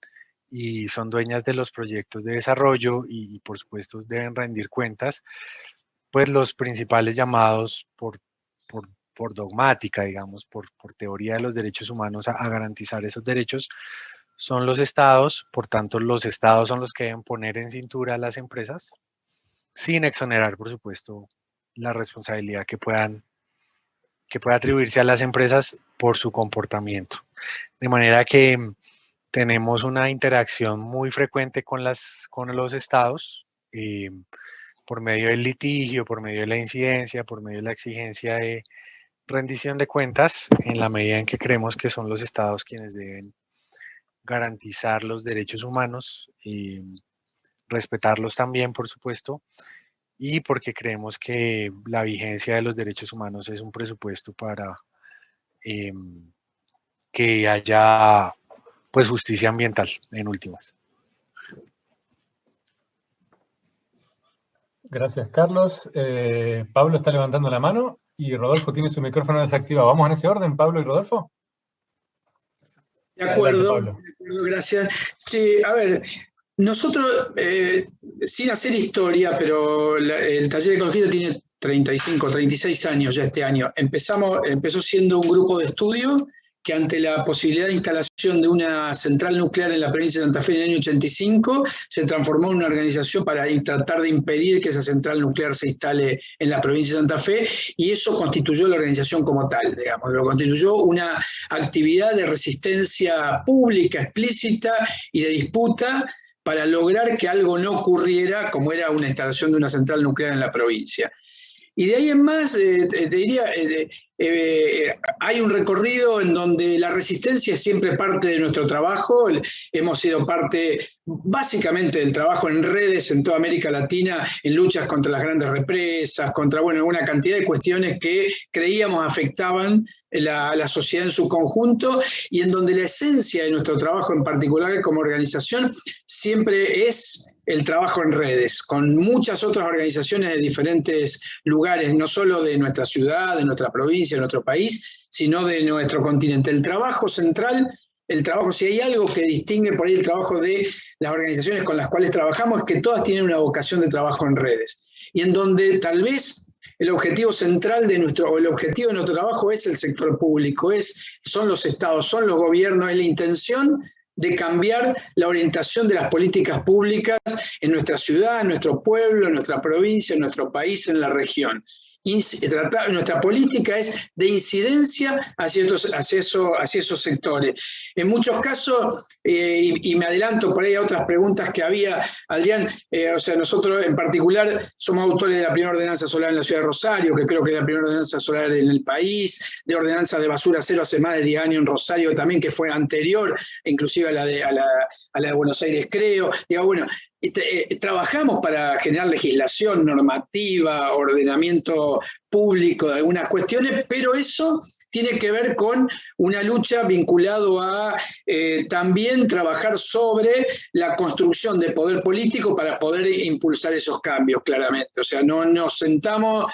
Speaker 5: y son dueñas de los proyectos de desarrollo y por supuesto deben rendir cuentas, pues los principales llamados por dogmática, digamos, por teoría de los derechos humanos a garantizar esos derechos son los estados. Por tanto, los estados son los que deben poner en cintura a las empresas, sin exonerar, por supuesto, la responsabilidad que pueda atribuirse a las empresas por su comportamiento. De manera que tenemos una interacción muy frecuente con los estados, por medio del litigio, por medio de la incidencia, por medio de la exigencia de rendición de cuentas, en la medida en que creemos que son los estados quienes deben garantizar los derechos humanos y respetarlos también, por supuesto, y porque creemos que la vigencia de los derechos humanos es un presupuesto para que haya pues justicia ambiental en últimas.
Speaker 4: Gracias, Carlos. Pablo está levantando la mano y Rodolfo tiene su micrófono desactivado. ¿Vamos en ese orden, Pablo y Rodolfo?
Speaker 8: De acuerdo,
Speaker 4: Adelante,
Speaker 8: gracias. Sí, a ver, nosotros, sin hacer historia, pero el taller ecologista tiene 35, 36 años ya este año. Empezó siendo un grupo de estudio que ante la posibilidad de instalación de una central nuclear en la provincia de Santa Fe en el año 85, se transformó en una organización para tratar de impedir que esa central nuclear se instale en la provincia de Santa Fe, y eso constituyó la organización como tal, digamos, lo constituyó una actividad de resistencia pública, explícita y de disputa para lograr que algo no ocurriera, como era una instalación de una central nuclear en la provincia. Y de ahí en más, te diría, hay un recorrido en donde la resistencia es siempre parte de nuestro trabajo. Hemos sido parte básicamente del trabajo en redes en toda América Latina, en luchas contra las grandes represas, contra una cantidad de cuestiones que creíamos afectaban la sociedad en su conjunto, y en donde la esencia de nuestro trabajo en particular como organización siempre es el trabajo en redes, con muchas otras organizaciones de diferentes lugares, no solo de nuestra ciudad, de nuestra provincia, de nuestro país, sino de nuestro continente. El trabajo central, si hay algo que distingue por ahí el trabajo de las organizaciones con las cuales trabajamos, es que todas tienen una vocación de trabajo en redes, y en donde tal vez el objetivo central el objetivo de nuestro trabajo es el sector público, son los estados, son los gobiernos, es la intención de cambiar la orientación de las políticas públicas en nuestra ciudad, en nuestro pueblo, en nuestra provincia, en nuestro país, en la región. Nuestra política es de incidencia hacia esos sectores. En muchos casos y me adelanto por ahí a otras preguntas que había, Adrián, o sea, nosotros en particular somos autores de la primera ordenanza solar en la ciudad de Rosario, que creo que es la primera ordenanza solar en el país, de ordenanza de basura cero hace más de 10 años en Rosario también, que fue anterior, inclusive a la de Buenos Aires, creo. Digo, bueno, trabajamos para generar legislación, normativa, ordenamiento público de algunas cuestiones, pero eso tiene que ver con una lucha vinculado a también trabajar sobre la construcción de poder político para poder impulsar esos cambios, claramente. O sea, no nos sentamos,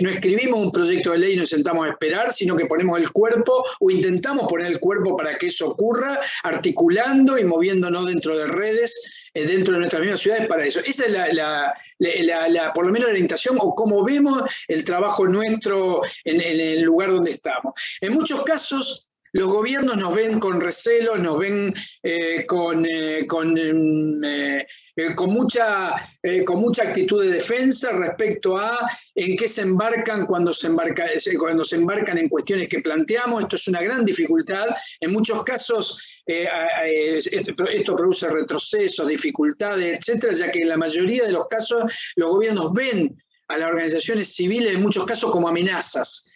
Speaker 8: no escribimos un proyecto de ley y nos sentamos a esperar, sino que ponemos el cuerpo o intentamos poner el cuerpo para que eso ocurra, articulando y moviéndonos dentro de redes, dentro de nuestras mismas ciudades para eso. Esa es por lo menos la orientación o cómo vemos el trabajo nuestro en el lugar donde estamos. En muchos casos, los gobiernos nos ven con recelo, nos ven con mucha actitud de defensa respecto a en qué se embarcan cuando se embarcan en cuestiones que planteamos. Esto es una gran dificultad. En muchos casos esto produce retrocesos, dificultades, etcétera, ya que en la mayoría de los casos los gobiernos ven a las organizaciones civiles en muchos casos como amenazas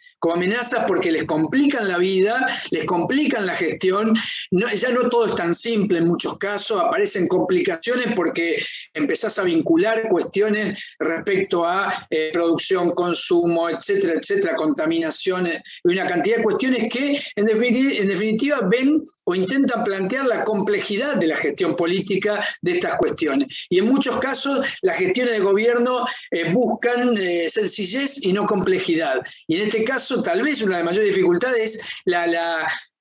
Speaker 8: porque les complican la vida, les complican la gestión. Ya no todo es tan simple en muchos casos, aparecen complicaciones porque empezás a vincular cuestiones respecto a producción, consumo, etcétera, etcétera, contaminaciones, y una cantidad de cuestiones que en definitiva ven o intentan plantear la complejidad de la gestión política de estas cuestiones. Y en muchos casos las gestiones de gobierno buscan sencillez y no complejidad. Y en este caso, tal vez una de las mayores dificultades es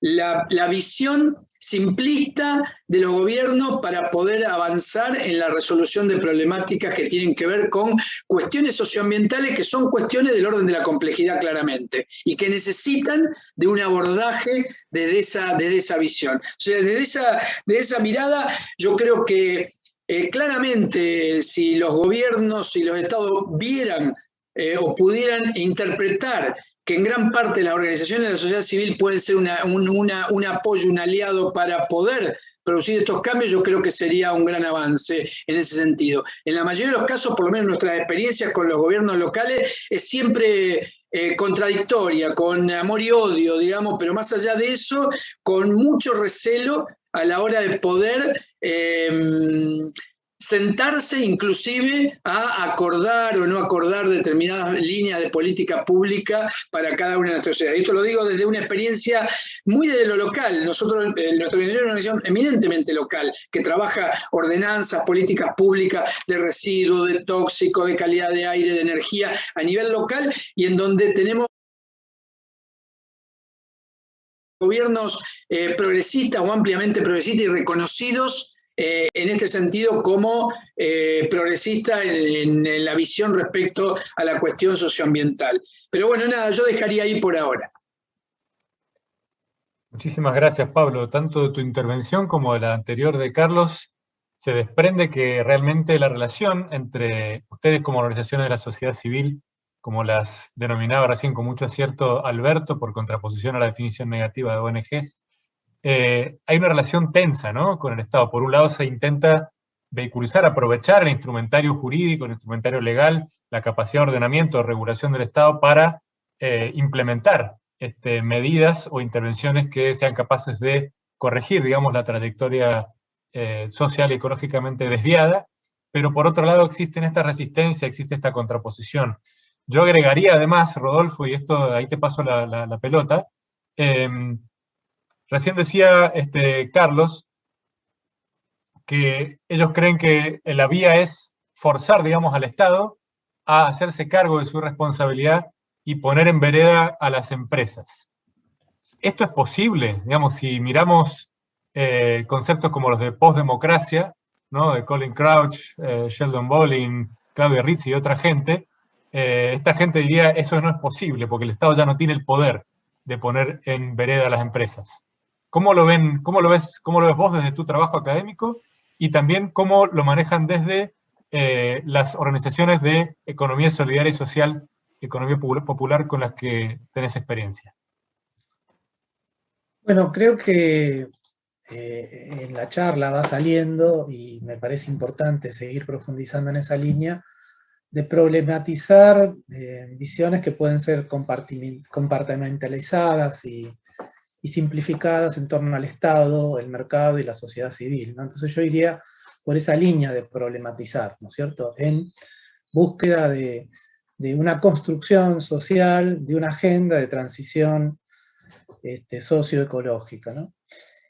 Speaker 8: la visión simplista de los gobiernos para poder avanzar en la resolución de problemáticas que tienen que ver con cuestiones socioambientales que son cuestiones del orden de la complejidad claramente y que necesitan de un abordaje desde esa visión. O sea, desde esa mirada yo creo que claramente si los gobiernos y los estados vieran o pudieran interpretar que en gran parte las organizaciones de la sociedad civil pueden ser un apoyo, un aliado para poder producir estos cambios, yo creo que sería un gran avance en ese sentido. En la mayoría de los casos, por lo menos nuestras experiencias con los gobiernos locales, es siempre contradictoria, con amor y odio, digamos, pero más allá de eso, con mucho recelo a la hora de poder sentarse inclusive a acordar o no acordar determinadas líneas de política pública para cada una de nuestras sociedades. Esto lo digo desde una experiencia muy de lo local. Nosotros, nuestra organización es una organización eminentemente local, que trabaja ordenanzas, políticas públicas de residuos, de tóxicos, de calidad de aire, de energía a nivel local y en donde tenemos gobiernos progresistas o ampliamente progresistas y reconocidos en este sentido como progresista en la visión respecto a la cuestión socioambiental. Pero bueno, nada, yo dejaría ahí por ahora.
Speaker 4: Muchísimas gracias, Pablo. Tanto de tu intervención como de la anterior de Carlos, se desprende que realmente la relación entre ustedes como organizaciones de la sociedad civil, como las denominaba recién con mucho acierto Alberto, por contraposición a la definición negativa de ONGs, hay una relación tensa, ¿no?, con el Estado. Por un lado se intenta vehiculizar, aprovechar el instrumentario jurídico, el instrumentario legal, la capacidad de ordenamiento, de regulación del Estado para implementar medidas o intervenciones que sean capaces de corregir, digamos, la trayectoria social y ecológicamente desviada, pero por otro lado existe esta resistencia, existe esta contraposición. Yo agregaría además, Rodolfo, y esto ahí te paso la pelota, recién decía Carlos que ellos creen que la vía es forzar, digamos, al Estado a hacerse cargo de su responsabilidad y poner en vereda a las empresas. Esto es posible, digamos, si miramos conceptos como los de postdemocracia, ¿no?, de Colin Crouch, Sheldon Bolin, Claudia Rizzi y otra gente, esta gente diría eso no es posible porque el Estado ya no tiene el poder de poner en vereda a las empresas. ¿Cómo lo ven, cómo lo ves vos desde tu trabajo académico y también cómo lo manejan desde las organizaciones de economía solidaria y social, economía popular con las que tenés experiencia?
Speaker 6: Bueno, creo que en la charla va saliendo, y me parece importante seguir profundizando en esa línea, de problematizar visiones que pueden ser compartimentalizadas y simplificadas en torno al Estado, el mercado y la sociedad civil, ¿no? Entonces yo iría por esa línea de problematizar, ¿no es cierto?, en búsqueda de una construcción social, de una agenda de transición socioecológica, ¿no?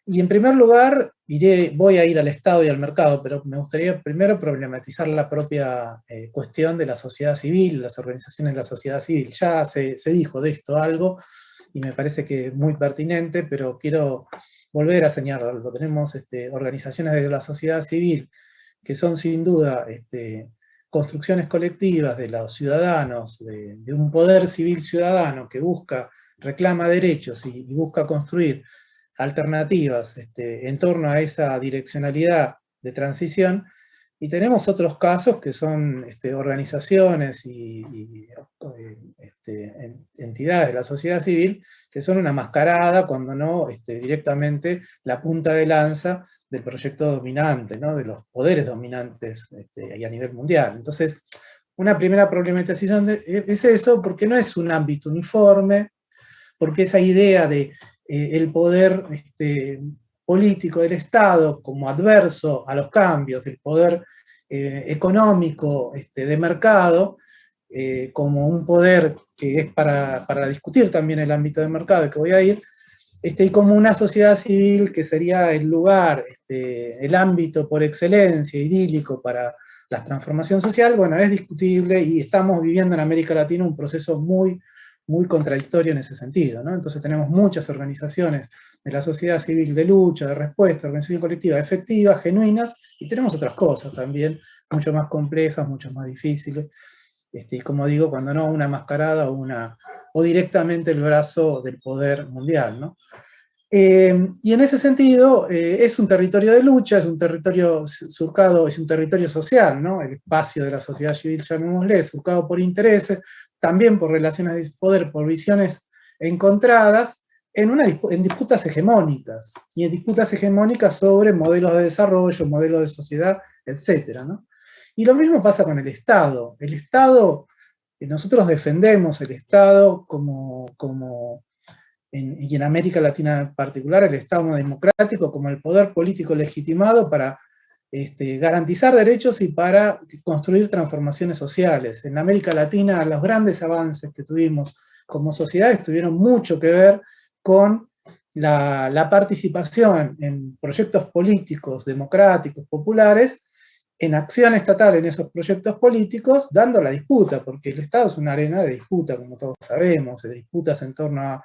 Speaker 6: Y en primer lugar, voy a ir al Estado y al mercado, pero me gustaría primero problematizar la propia cuestión de la sociedad civil, las organizaciones de la sociedad civil. Ya se dijo de esto algo, y me parece que es muy pertinente, pero quiero volver a señalarlo. Tenemos organizaciones de la sociedad civil que son sin duda construcciones colectivas de los ciudadanos, de un poder civil ciudadano que reclama derechos y busca construir alternativas en torno a esa direccionalidad de transición, y tenemos otros casos que son organizaciones y entidades de la sociedad civil que son una mascarada, cuando no directamente la punta de lanza del proyecto dominante, ¿no?, de los poderes dominantes y a nivel mundial. Entonces, una primera problematización es eso, porque no es un ámbito uniforme, porque esa idea de el poder político del Estado como adverso a los cambios, del poder económico de mercado, como un poder que es para discutir también el ámbito de mercado, de que voy a ir, y como una sociedad civil que sería el lugar, el ámbito por excelencia, idílico para la transformación social. Bueno, es discutible, y estamos viviendo en América Latina un proceso muy contradictorio en ese sentido, ¿no? Entonces tenemos muchas organizaciones de la sociedad civil de lucha, de respuesta, organización colectiva, efectivas, genuinas, y tenemos otras cosas también, mucho más complejas, mucho más difíciles, y como digo, cuando no una mascarada o directamente el brazo del poder mundial, ¿no? Y en ese sentido, es un territorio de lucha, es un territorio surcado, es un territorio social, ¿no? El espacio de la sociedad civil, llamémosle, surcado por intereses, también por relaciones de poder, por visiones encontradas, en disputas hegemónicas, y en disputas hegemónicas sobre modelos de desarrollo, modelos de sociedad, etc., ¿no? Y lo mismo pasa con el Estado. El Estado, nosotros defendemos el Estado y en América Latina en particular, el Estado democrático como el poder político legitimado para garantizar derechos y para construir transformaciones sociales. En América Latina los grandes avances que tuvimos como sociedades tuvieron mucho que ver con la participación en proyectos políticos, democráticos, populares, en acción estatal en esos proyectos políticos, dando la disputa, porque el Estado es una arena de disputa, como todos sabemos, de disputas en torno a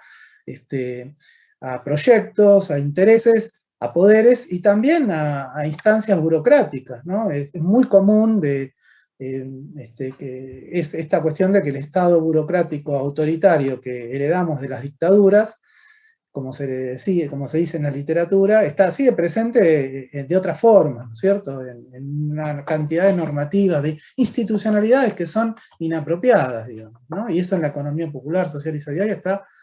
Speaker 6: proyectos, a intereses, a poderes y también a instancias burocráticas, ¿no? Es muy común que es esta cuestión de que el Estado burocrático autoritario que heredamos de las dictaduras, como se dice en la literatura, sigue presente de otra forma, ¿no es cierto?, en una cantidad de normativas, de institucionalidades que son inapropiadas, digamos, ¿no? Y eso en la economía popular, social y solidaria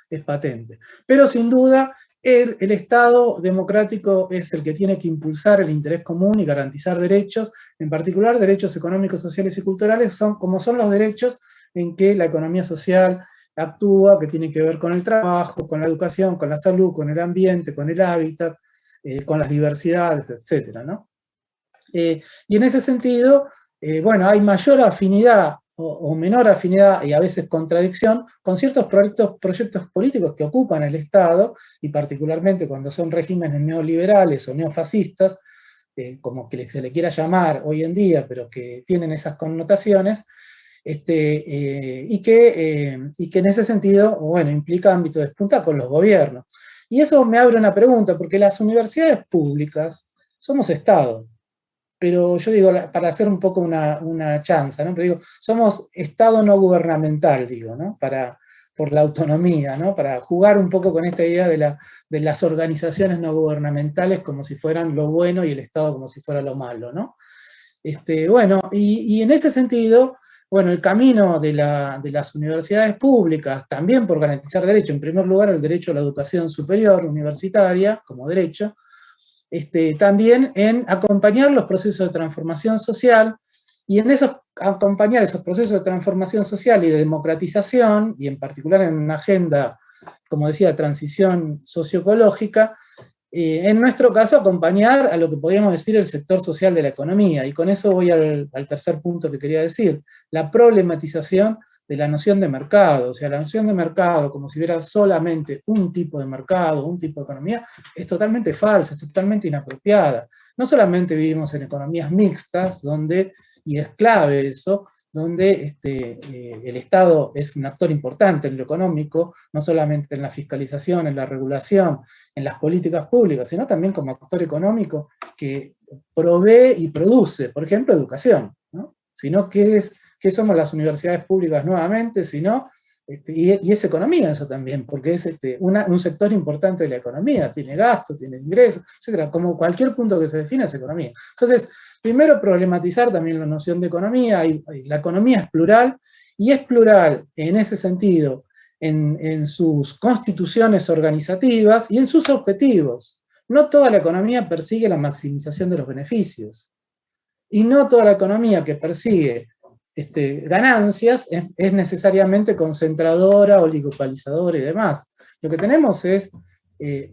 Speaker 6: es patente. Pero sin duda, el Estado democrático es el que tiene que impulsar el interés común y garantizar derechos, en particular derechos económicos, sociales y culturales, como son los derechos en que la economía social actúa, que tiene que ver con el trabajo, con la educación, con la salud, con el ambiente, con el hábitat, con las diversidades, etc., ¿no? Y en ese sentido, bueno, hay mayor afinidad o menor afinidad, y a veces contradicción, con ciertos proyectos políticos que ocupan el Estado, y particularmente cuando son regímenes neoliberales o neofascistas, como que se le quiera llamar hoy en día, pero que tienen esas connotaciones, y que en ese sentido, bueno, implica ámbito de punta con los gobiernos. Y eso me abre una pregunta, porque las universidades públicas somos Estado, pero yo digo, para hacer un poco una chanza, ¿no? Pero digo, somos Estado no gubernamental, digo, ¿no? Por la autonomía, ¿no? Para jugar un poco con esta idea de las organizaciones no gubernamentales como si fueran lo bueno y el Estado como si fuera lo malo, ¿no? Bueno, y en ese sentido, bueno, el camino de las universidades públicas, también por garantizar derecho, en primer lugar el derecho a la educación superior universitaria, como derecho, también en acompañar los procesos de transformación social, y en acompañar esos procesos de transformación social y de democratización, y en particular en una agenda, como decía, de transición socioecológica, en nuestro caso acompañar a lo que podríamos decir el sector social de la economía, y con eso voy al tercer punto que quería decir, la problematización de la noción de mercado. O sea, la noción de mercado como si hubiera solamente un tipo de mercado, un tipo de economía, es totalmente falsa, es totalmente inapropiada. No solamente vivimos en economías mixtas, y es clave eso, donde el Estado es un actor importante en lo económico, no solamente en la fiscalización, en la regulación, en las políticas públicas, sino también como actor económico que provee y produce, por ejemplo, educación, ¿no? Sino ¿qué somos las universidades públicas nuevamente? Sino, y es economía eso también, porque es un sector importante de la economía, tiene gastos, tiene ingresos, etc. Como cualquier punto que se defina es economía. Entonces, primero problematizar también la noción de economía, y la economía es plural, y es plural en ese sentido, en sus constituciones organizativas y en sus objetivos. No toda la economía persigue la maximización de los beneficios, y no toda la economía que persigue ganancias es necesariamente concentradora, oligopolizadora y demás. Lo que tenemos es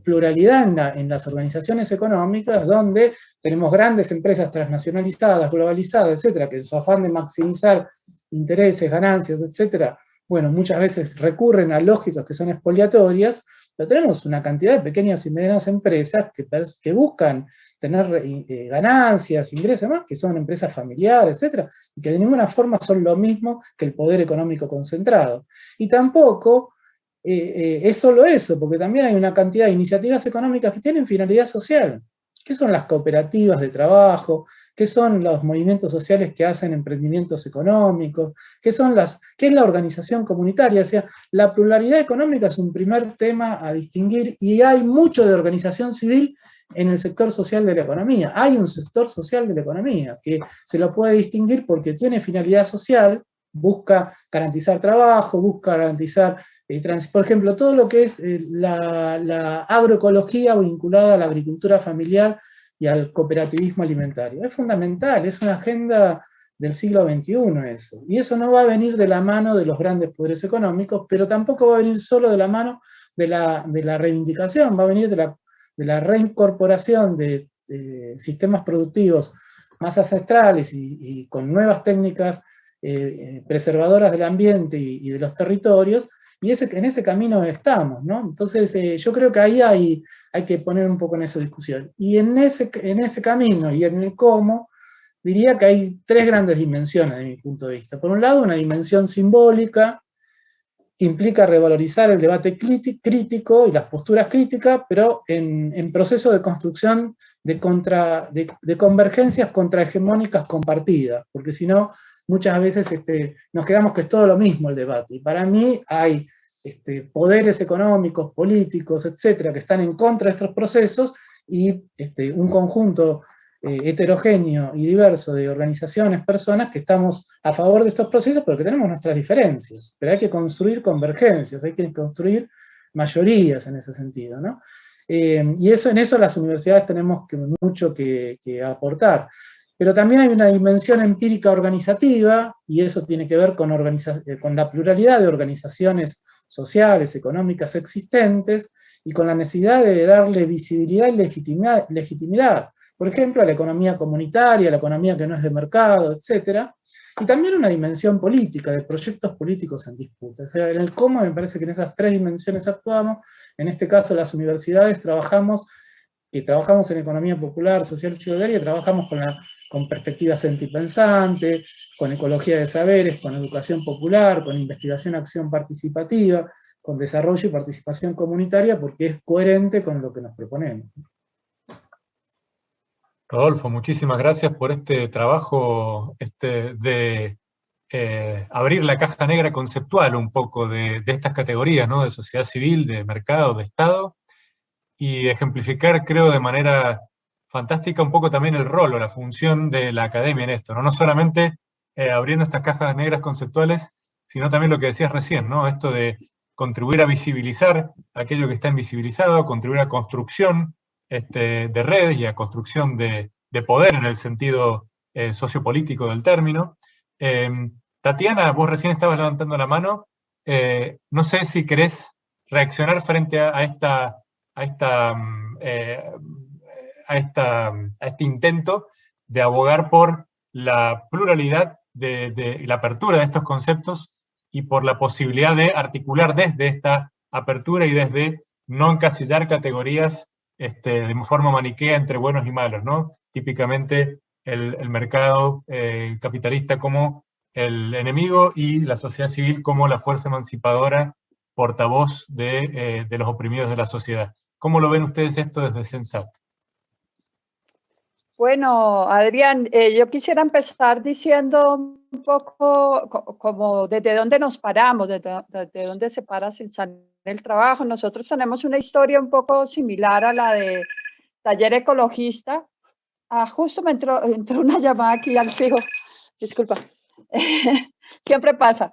Speaker 6: pluralidad en las organizaciones económicas, donde tenemos grandes empresas transnacionalizadas, globalizadas, etcétera, que en su afán de maximizar intereses, ganancias, etcétera, bueno, muchas veces recurren a lógicas que son expoliatorias, pero tenemos una cantidad de pequeñas y medianas empresas que buscan tener ganancias, ingresos, demás, que son empresas familiares, etcétera, y que de ninguna forma son lo mismo que el poder económico concentrado. Y tampoco es solo eso, porque también hay una cantidad de iniciativas económicas que tienen finalidad social. ¿Qué son las cooperativas de trabajo? ¿Qué son los movimientos sociales que hacen emprendimientos económicos? ¿Qué es la organización comunitaria? O sea, la pluralidad económica es un primer tema a distinguir, y hay mucho de organización civil en el sector social de la economía. Hay un sector social de la economía que se lo puede distinguir porque tiene finalidad social, busca garantizar trabajo, busca garantizar, por ejemplo, todo lo que es la agroecología vinculada a la agricultura familiar y al cooperativismo alimentario. Es fundamental, es una agenda del siglo XXI eso. Y eso no va a venir de la mano de los grandes poderes económicos, pero tampoco va a venir solo de la mano de la reivindicación, va a venir de la reincorporación de sistemas productivos más ancestrales y con nuevas técnicas preservadoras del ambiente y de los territorios, y en ese camino estamos, ¿no? Entonces yo creo que ahí hay que poner un poco en esa discusión. Y en ese camino y en el cómo, diría que hay tres grandes dimensiones de mi punto de vista. Por un lado, una dimensión simbólica, que implica revalorizar el debate crítico y las posturas críticas, pero en proceso de construcción de convergencias contrahegemónicas compartidas, porque si no, muchas veces nos quedamos que es todo lo mismo el debate. Y para mí hay poderes económicos, políticos, etcétera, que están en contra de estos procesos, y un conjunto heterogéneo y diverso de organizaciones, personas que estamos a favor de estos procesos, pero que tenemos nuestras diferencias. Pero hay que construir convergencias, hay que construir mayorías en ese sentido, ¿no? Y en eso las universidades tenemos mucho que aportar. Pero también hay una dimensión empírica organizativa, y eso tiene que ver con la pluralidad de organizaciones sociales, económicas existentes, y con la necesidad de darle visibilidad y legitimidad. Por ejemplo, a la economía comunitaria, a la economía que no es de mercado, etc. Y también una dimensión política, de proyectos políticos en disputa. O sea, en el cómo me parece que en esas tres dimensiones actuamos. En este caso, las universidades trabajamos en economía popular, social y solidaria, trabajamos con perspectiva sentipensante, con ecología de saberes, con educación popular, con investigación, acción participativa, con desarrollo y participación comunitaria, porque es coherente con lo que nos proponemos.
Speaker 4: Rodolfo, muchísimas gracias por este trabajo de abrir la caja negra conceptual un poco de estas categorías, ¿no? De sociedad civil, de mercado, de Estado, y ejemplificar, creo, de manera fantástica un poco también el rol o la función de la academia en esto, ¿no? No solamente abriendo estas cajas negras conceptuales, sino también lo que decías recién, ¿no? Esto de contribuir a visibilizar aquello que está invisibilizado, contribuir a construcción de redes y a construcción de poder en el sentido sociopolítico del término. Tatiana, vos recién estabas levantando la mano. No sé si querés reaccionar frente a este intento de abogar por la pluralidad y la apertura de estos conceptos y por la posibilidad de articular desde esta apertura y desde no encasillar categorías de forma maniquea entre buenos y malos, ¿no? Típicamente el mercado capitalista como el enemigo y la sociedad civil como la fuerza emancipadora, portavoz de los oprimidos de la sociedad. ¿Cómo lo ven ustedes esto desde Sensat?
Speaker 7: Bueno, Adrián, yo quisiera empezar diciendo un poco como desde dónde nos paramos, desde dónde se para Sensat el trabajo. Nosotros tenemos una historia un poco similar a la de Taller Ecologista. Justo me entró una llamada aquí al fijo, disculpa, siempre pasa.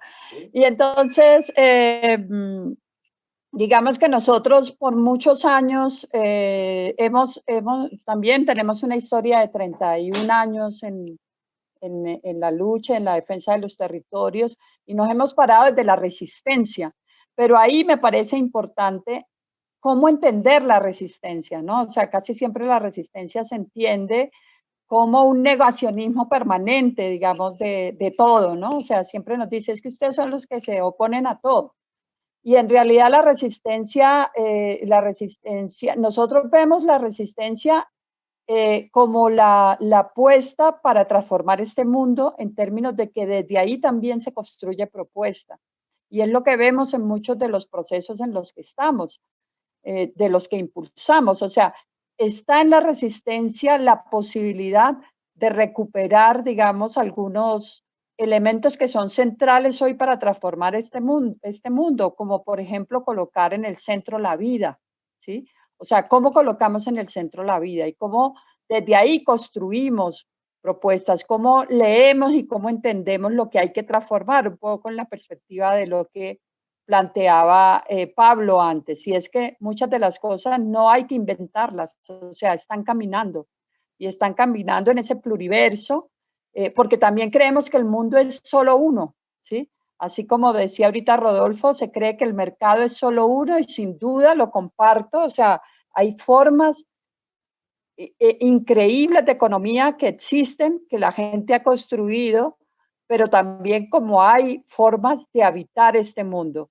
Speaker 7: Y entonces, digamos que nosotros por muchos años también tenemos una historia de 31 años en la lucha, en la defensa de los territorios, y nos hemos parado desde la resistencia. Pero ahí me parece importante cómo entender la resistencia, ¿no? O sea, casi siempre la resistencia se entiende como un negacionismo permanente, digamos, de todo, ¿no? O sea, siempre nos dice, es que ustedes son los que se oponen a todo. Y en realidad la resistencia, nosotros vemos la resistencia como la apuesta para transformar este mundo en términos de que desde ahí también se construye propuesta. Y es lo que vemos en muchos de los procesos en los que estamos, de los que impulsamos. O sea, está en la resistencia la posibilidad de recuperar, digamos, algunos elementos que son centrales hoy para transformar este mundo, como por ejemplo colocar en el centro la vida, ¿sí? O sea, cómo colocamos en el centro la vida y cómo desde ahí construimos propuestas, cómo leemos y cómo entendemos lo que hay que transformar, un poco en la perspectiva de lo que planteaba Pablo antes, y es que muchas de las cosas no hay que inventarlas, o sea, están caminando, y están caminando en ese pluriverso, porque también creemos que el mundo es solo uno, ¿sí? Así como decía ahorita Rodolfo, se cree que el mercado es solo uno y sin duda lo comparto, o sea, hay formas increíbles de economía que existen, que la gente ha construido, pero también como hay formas de habitar este mundo,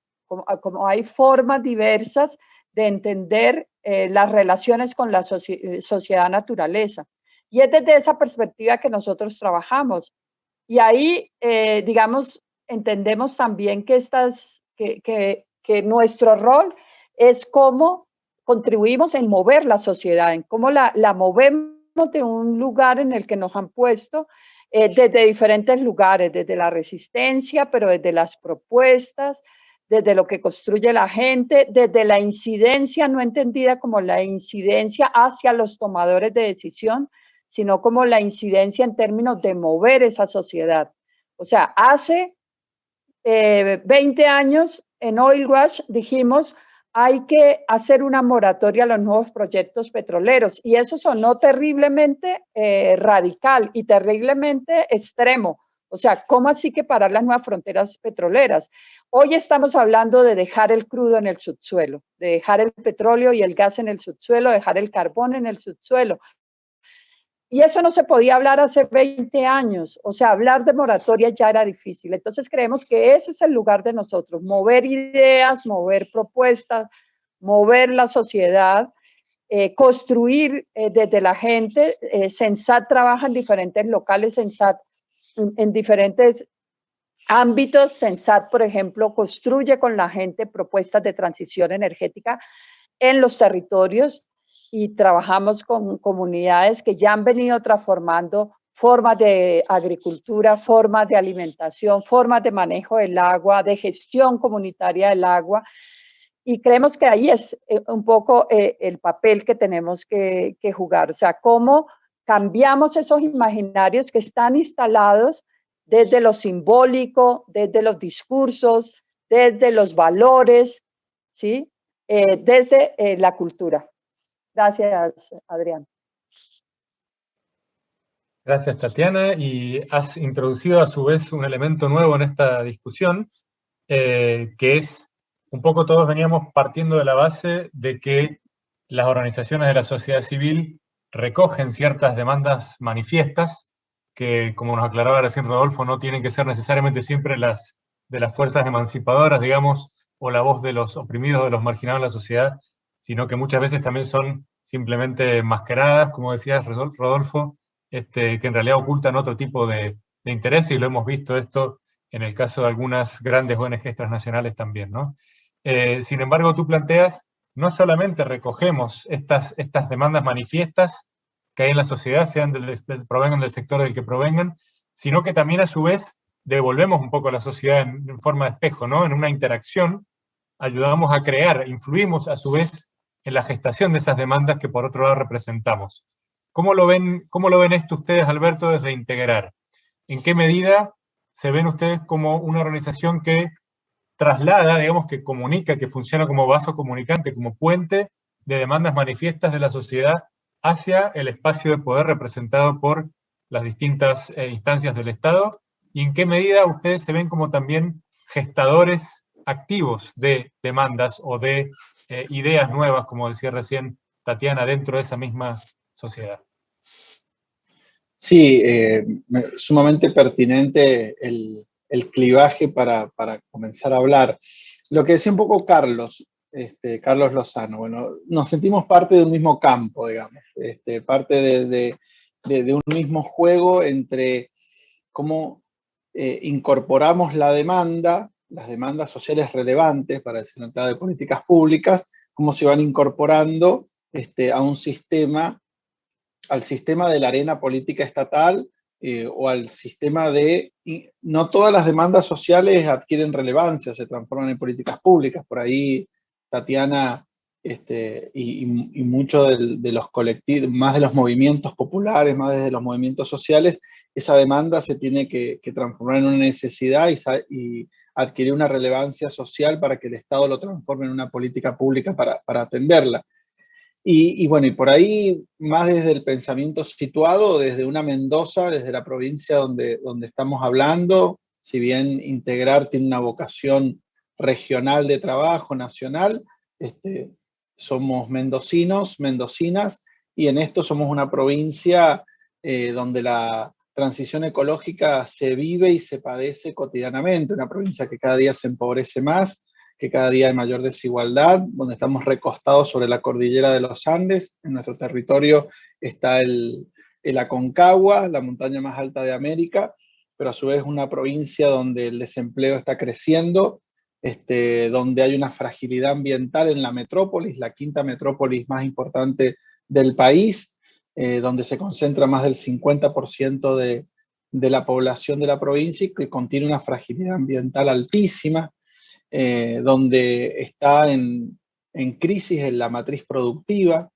Speaker 7: como hay formas diversas de entender las relaciones con la sociedad-naturaleza. Y es desde esa perspectiva que nosotros trabajamos. Y ahí, digamos, entendemos también que nuestro rol es cómo contribuimos en mover la sociedad, en cómo la movemos de un lugar en el que nos han puesto, desde diferentes lugares, desde la resistencia, pero desde las propuestas, desde lo que construye la gente, desde la incidencia, no entendida como la incidencia hacia los tomadores de decisión, sino como la incidencia en términos de mover esa sociedad. O sea, hace 20 años en Oil Watch dijimos, hay que hacer una moratoria a los nuevos proyectos petroleros, y eso sonó terriblemente radical y terriblemente extremo. O sea, ¿cómo así que parar las nuevas fronteras petroleras? Hoy estamos hablando de dejar el crudo en el subsuelo, de dejar el petróleo y el gas en el subsuelo, dejar el carbón en el subsuelo. Y eso no se podía hablar hace 20 años, o sea, hablar de moratoria ya era difícil. Entonces creemos que ese es el lugar de nosotros, mover ideas, mover propuestas, mover la sociedad, construir desde la gente. Sensat trabaja en diferentes locales, Sensat en diferentes ámbitos. Sensat, por ejemplo, construye con la gente propuestas de transición energética en los territorios, y trabajamos con comunidades que ya han venido transformando formas de agricultura, formas de alimentación, formas de manejo del agua, de gestión comunitaria del agua, y creemos que ahí es un poco el papel que tenemos que jugar, o sea, cómo cambiamos esos imaginarios que están instalados desde lo simbólico, desde los discursos, desde los valores, ¿sí? Desde la cultura. Gracias, Adrián.
Speaker 4: Gracias, Tatiana, y has introducido a su vez un elemento nuevo en esta discusión, que es, un poco todos veníamos partiendo de la base de que las organizaciones de la sociedad civil recogen ciertas demandas manifiestas, que, como nos aclaraba recién Rodolfo, no tienen que ser necesariamente siempre las de las fuerzas emancipadoras, digamos, o la voz de los oprimidos, de los marginados de la sociedad, sino que muchas veces también son simplemente mascaradas, como decías, Rodolfo, que en realidad ocultan otro tipo de intereses, y lo hemos visto esto en el caso de algunas grandes ONGs transnacionales también, ¿no? Sin embargo, tú planteas, no solamente recogemos estas demandas manifiestas que hay en la sociedad, provengan del sector del que provengan, sino que también a su vez devolvemos un poco a la sociedad en forma de espejo, ¿no? En una interacción, ayudamos a crear, influimos a su vez en la gestación de esas demandas que por otro lado representamos. ¿Cómo lo ven esto ustedes, Alberto, desde Integrar? ¿En qué medida se ven ustedes como una organización que traslada, digamos, que comunica, que funciona como vaso comunicante, como puente de demandas manifiestas de la sociedad hacia el espacio de poder representado por las distintas instancias del Estado? ¿Y en qué medida ustedes se ven como también gestadores activos de demandas o de ideas nuevas, como decía recién Tatiana, dentro de esa misma sociedad?
Speaker 9: Sí, sumamente pertinente el clivaje para comenzar a hablar. Lo que decía un poco Carlos Lozano, bueno, nos sentimos parte de un mismo campo, digamos, parte de un mismo juego entre cómo incorporamos las demandas sociales relevantes, para decirlo en clave de políticas públicas, cómo se van incorporando al sistema de la arena política estatal, o al sistema no todas las demandas sociales adquieren relevancia o se transforman en políticas públicas. Por ahí Tatiana y muchos de los colectivos, más de los movimientos populares, más desde los movimientos sociales, esa demanda se tiene que transformar en una necesidad y adquirir una relevancia social para que el Estado lo transforme en una política pública para atenderla. Y bueno, y por ahí, más desde el pensamiento situado, desde una Mendoza, desde la provincia donde estamos hablando, si bien Integrar tiene una vocación regional de trabajo, nacional, somos mendocinos, mendocinas, y en esto somos una provincia donde la transición ecológica se vive y se padece cotidianamente, una provincia que cada día se empobrece más, que cada día hay mayor desigualdad, donde estamos recostados sobre la cordillera de los Andes. En nuestro territorio está el Aconcagua, la montaña más alta de América, pero a su vez una provincia donde el desempleo está creciendo, donde hay una fragilidad ambiental en la metrópolis, la quinta metrópolis más importante del país, donde se concentra más del 50% de la población de la provincia y que contiene una fragilidad ambiental altísima, donde está en crisis en la matriz productiva,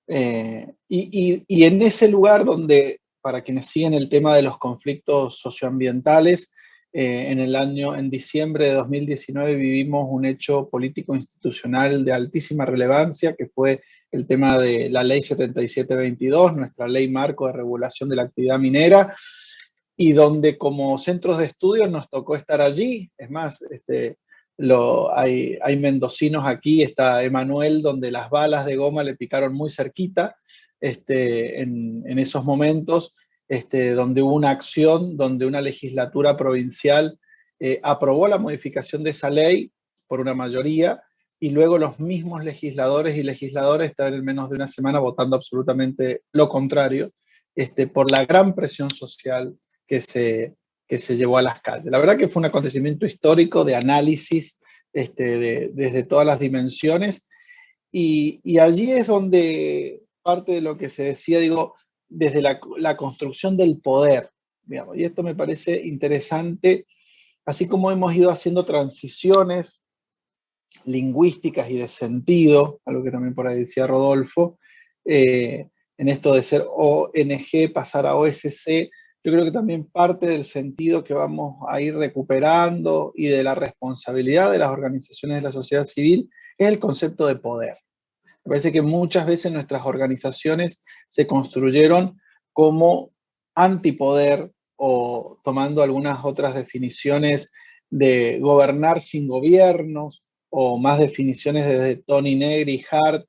Speaker 9: y en ese lugar donde, para quienes siguen el tema de los conflictos socioambientales, en diciembre de 2019 vivimos un hecho político institucional de altísima relevancia, que fue el tema de la ley 7722, nuestra ley marco de regulación de la actividad minera, y donde como centros de estudios nos tocó estar allí. Es más, hay mendocinos aquí, está Emanuel, donde las balas de goma le picaron muy cerquita en esos momentos, donde hubo una acción, donde una legislatura provincial aprobó la modificación de esa ley por una mayoría, y luego los mismos legisladores y legisladoras estaban en menos de una semana votando absolutamente lo contrario, por la gran presión social que se llevó a las calles. La verdad que fue un acontecimiento histórico de análisis desde todas las dimensiones, y allí es donde parte de lo que se decía, digo, desde la construcción del poder, digamos, y esto me parece interesante, así como hemos ido haciendo transiciones lingüísticas y de sentido, algo que también por ahí decía Rodolfo, en esto de ser ONG, pasar a OSC. Yo creo que también parte del sentido que vamos a ir recuperando y de la responsabilidad de las organizaciones de la sociedad civil es el concepto de poder. Me parece que muchas veces nuestras organizaciones se construyeron como antipoder, o tomando algunas otras definiciones de gobernar sin gobiernos, o más definiciones desde Tony Negri y Hart,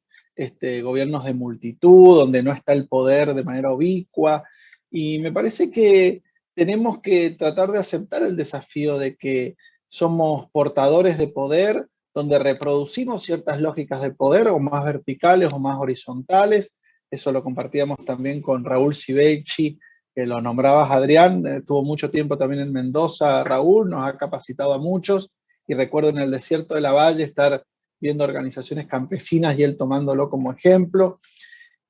Speaker 9: gobiernos de multitud, donde no está el poder de manera ubicua. Y me parece que tenemos que tratar de aceptar el desafío de que somos portadores de poder, donde reproducimos ciertas lógicas de poder, o más verticales o más horizontales. Eso lo compartíamos también con Raúl Sibelchi, que lo nombrabas, Adrián, tuvo mucho tiempo también en Mendoza. Raúl nos ha capacitado a muchos, y recuerdo en el desierto de la Valle estar viendo organizaciones campesinas y él tomándolo como ejemplo.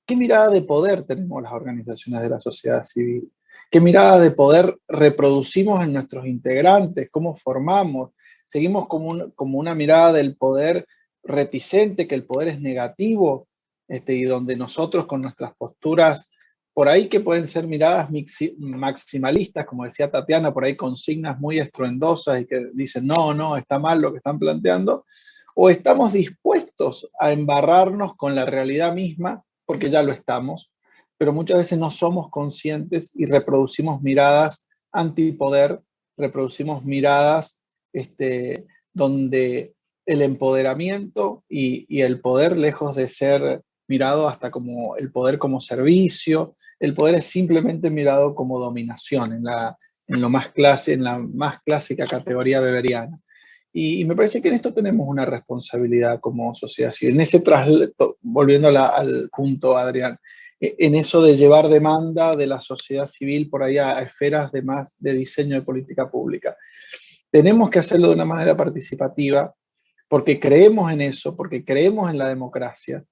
Speaker 9: ¿Qué mirada de poder tenemos las organizaciones de la sociedad civil? ¿Qué mirada de poder reproducimos en nuestros integrantes? ¿Cómo formamos? ¿Seguimos como una mirada del poder reticente, que el poder es negativo, y donde nosotros con nuestras posturas, por ahí que pueden ser miradas maximalistas, como decía Tatiana, por ahí consignas muy estruendosas y que dicen, no, no, está mal lo que están planteando, o estamos dispuestos a embarrarnos con la realidad misma, porque ya lo estamos, pero muchas veces no somos conscientes y reproducimos miradas antipoder, reproducimos miradas donde el empoderamiento y el poder, lejos de ser mirado hasta como el poder como servicio, el poder es simplemente mirado como dominación en la más clásica categoría weberiana. Y me parece que en esto tenemos una responsabilidad como sociedad civil. En ese volviendo al punto, Adrián, en eso de llevar demanda de la sociedad civil por ahí a esferas de diseño de política pública. Tenemos que hacerlo de una manera participativa, porque creemos en eso, porque creemos en la democracia.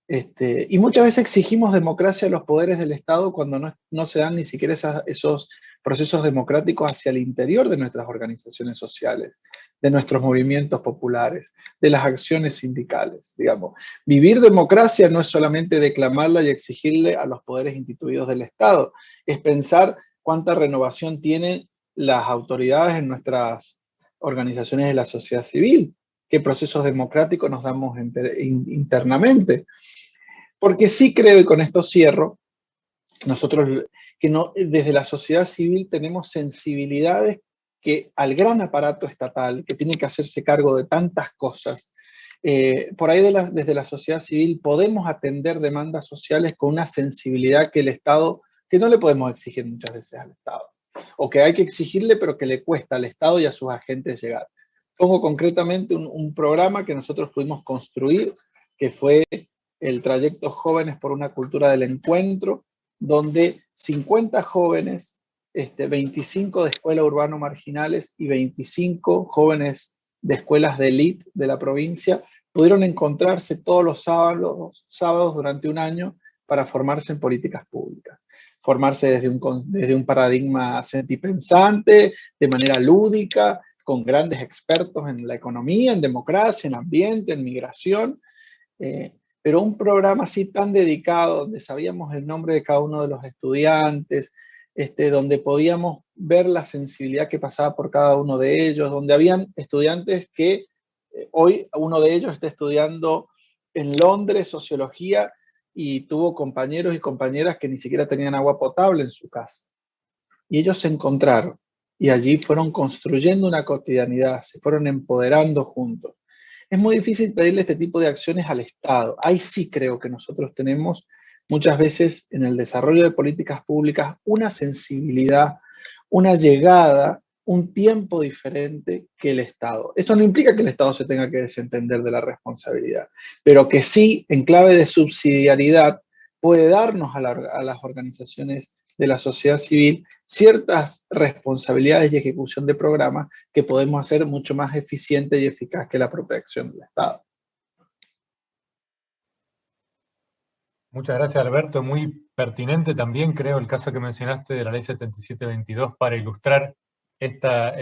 Speaker 9: Y muchas veces exigimos democracia a los poderes del Estado cuando no se dan ni siquiera esos procesos democráticos hacia el interior de nuestras organizaciones sociales, de nuestros movimientos populares, de las acciones sindicales, digamos. Vivir democracia no es solamente declamarla y exigirle a los poderes instituidos del Estado, es pensar cuánta renovación tienen las autoridades en nuestras organizaciones de la sociedad civil, qué procesos democráticos nos damos internamente. Porque sí creo, y con esto cierro, nosotros desde la sociedad civil tenemos sensibilidades que al gran aparato estatal, que tiene que hacerse cargo de tantas cosas, por ahí desde la sociedad civil podemos atender demandas sociales con una sensibilidad que el Estado, que no le podemos exigir muchas veces al Estado, o que hay que exigirle pero que le cuesta al Estado y a sus agentes llegar. Pongo concretamente un programa que nosotros pudimos construir, que fue el trayecto Jóvenes por una Cultura del Encuentro, donde 50 jóvenes, 25 de escuelas urbano marginales y 25 jóvenes de escuelas de élite de la provincia, pudieron encontrarse todos los sábados durante un año para formarse en políticas públicas. Formarse desde un paradigma sentipensante, de manera lúdica, con grandes expertos en la economía, en democracia, en ambiente, en migración, pero un programa así tan dedicado, donde sabíamos el nombre de cada uno de los estudiantes, donde podíamos ver la sensibilidad que pasaba por cada uno de ellos, donde habían estudiantes que hoy uno de ellos está estudiando en Londres sociología y tuvo compañeros y compañeras que ni siquiera tenían agua potable en su casa. Y ellos se encontraron y allí fueron construyendo una cotidianidad, se fueron empoderando juntos. Es muy difícil pedirle este tipo de acciones al Estado. Ahí sí creo que nosotros tenemos muchas veces en el desarrollo de políticas públicas una sensibilidad, una llegada, un tiempo diferente que el Estado. Esto no implica que el Estado se tenga que desentender de la responsabilidad, pero que sí, en clave de subsidiariedad, puede darnos a las organizaciones de la sociedad civil ciertas responsabilidades y ejecución de programas que podemos hacer mucho más eficiente y eficaz que la propia acción del Estado.
Speaker 4: Muchas gracias, Alberto. Muy pertinente también, creo, el caso que mencionaste de la Ley 7722 para ilustrar esta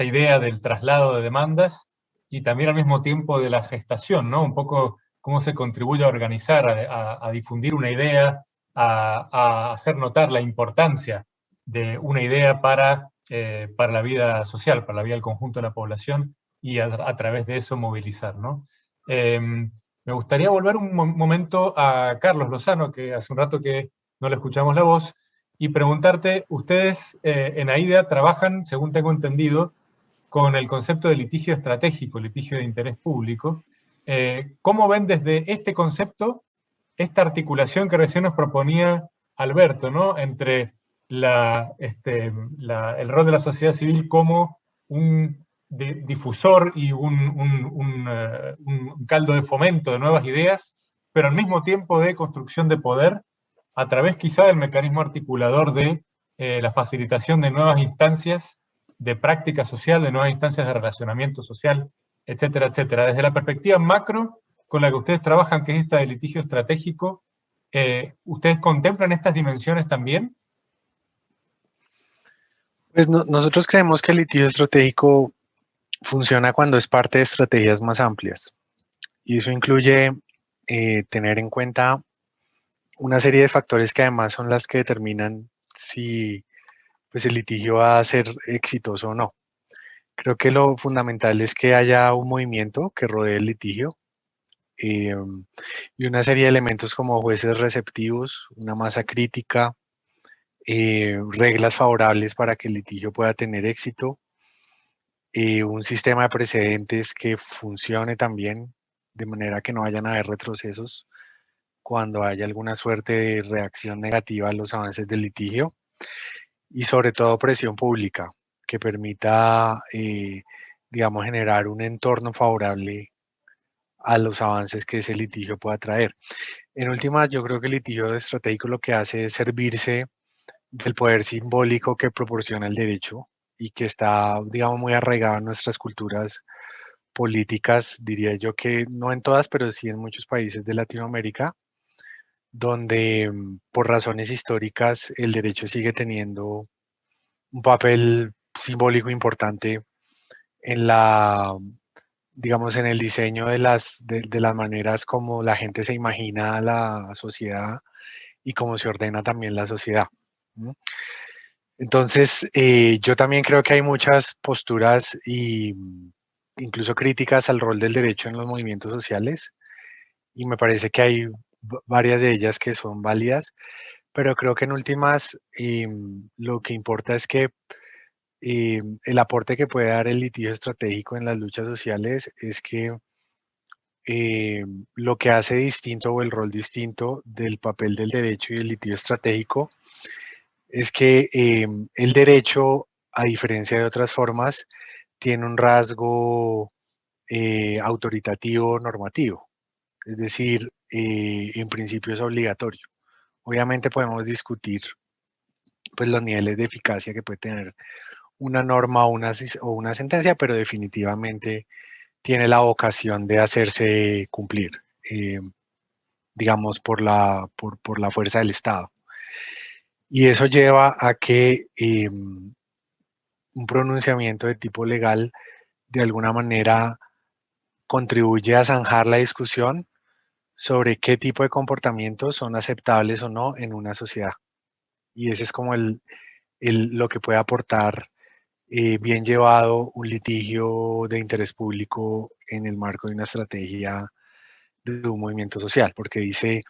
Speaker 4: idea del traslado de demandas y también al mismo tiempo de la gestación, ¿no? Un poco cómo se contribuye a organizar, a difundir una idea, a hacer notar la importancia de una idea para la vida social, para la vida del conjunto de la población y a través de eso movilizar, ¿no? Me gustaría volver un momento a Carlos Lozano, que hace un rato que no le escuchamos la voz, y preguntarte, ustedes en AIDA trabajan, según tengo entendido, con el concepto de litigio estratégico, litigio de interés público. ¿Cómo ven desde este concepto esta articulación que recién nos proponía Alberto, ¿no? Entre el rol de la sociedad civil como un difusor y un caldo de fomento de nuevas ideas, pero al mismo tiempo de construcción de poder, a través quizá del mecanismo articulador de la facilitación de nuevas instancias de práctica social, de nuevas instancias de relacionamiento social, etcétera, etcétera. Desde la perspectiva macro con la que ustedes trabajan, que es esta de litigio estratégico, ¿ustedes contemplan estas dimensiones también?
Speaker 5: Pues nosotros creemos que el litigio estratégico funciona cuando es parte de estrategias más amplias. Y eso incluye tener en cuenta una serie de factores que además son las que determinan si pues, el litigio va a ser exitoso o no. Creo que lo fundamental es que haya un movimiento que rodee el litigio y una serie de elementos como jueces receptivos, una masa crítica, reglas favorables para que el litigio pueda tener éxito, un sistema de precedentes que funcione también, de manera que no vayan a haber retrocesos cuando haya alguna suerte de reacción negativa a los avances del litigio, y sobre todo presión pública que permita, digamos, generar un entorno favorable a los avances que ese litigio pueda traer. En últimas, yo creo que el litigio estratégico lo que hace es servirse del poder simbólico que proporciona el derecho y que está, digamos, muy arraigado en nuestras culturas políticas, diría yo que no en todas, pero sí en muchos países de Latinoamérica, donde por razones históricas el derecho sigue teniendo un papel simbólico importante en la, digamos, en el diseño de las maneras como la gente se imagina la sociedad y cómo se ordena también la sociedad. Entonces, yo también creo que hay muchas posturas y incluso críticas al rol del derecho en los movimientos sociales, y me parece que hay varias de ellas que son válidas, pero creo que en últimas lo que importa es que el aporte que puede dar el litigio estratégico en las luchas sociales es que lo que hace distinto o el rol distinto del papel del derecho y el litigio estratégico es que el derecho, a diferencia de otras formas, tiene un rasgo autoritativo normativo, es decir, en principio es obligatorio. Obviamente podemos discutir pues, los niveles de eficacia que puede tener una norma o una sentencia, pero definitivamente tiene la vocación de hacerse cumplir, digamos, por la fuerza del Estado. Y eso lleva a que un pronunciamiento de tipo legal de alguna manera contribuye a zanjar la discusión sobre qué tipo de comportamientos son aceptables o no en una sociedad. Y ese es como lo que puede aportar bien llevado un litigio de interés público en el marco de una estrategia de un movimiento social, porque dice,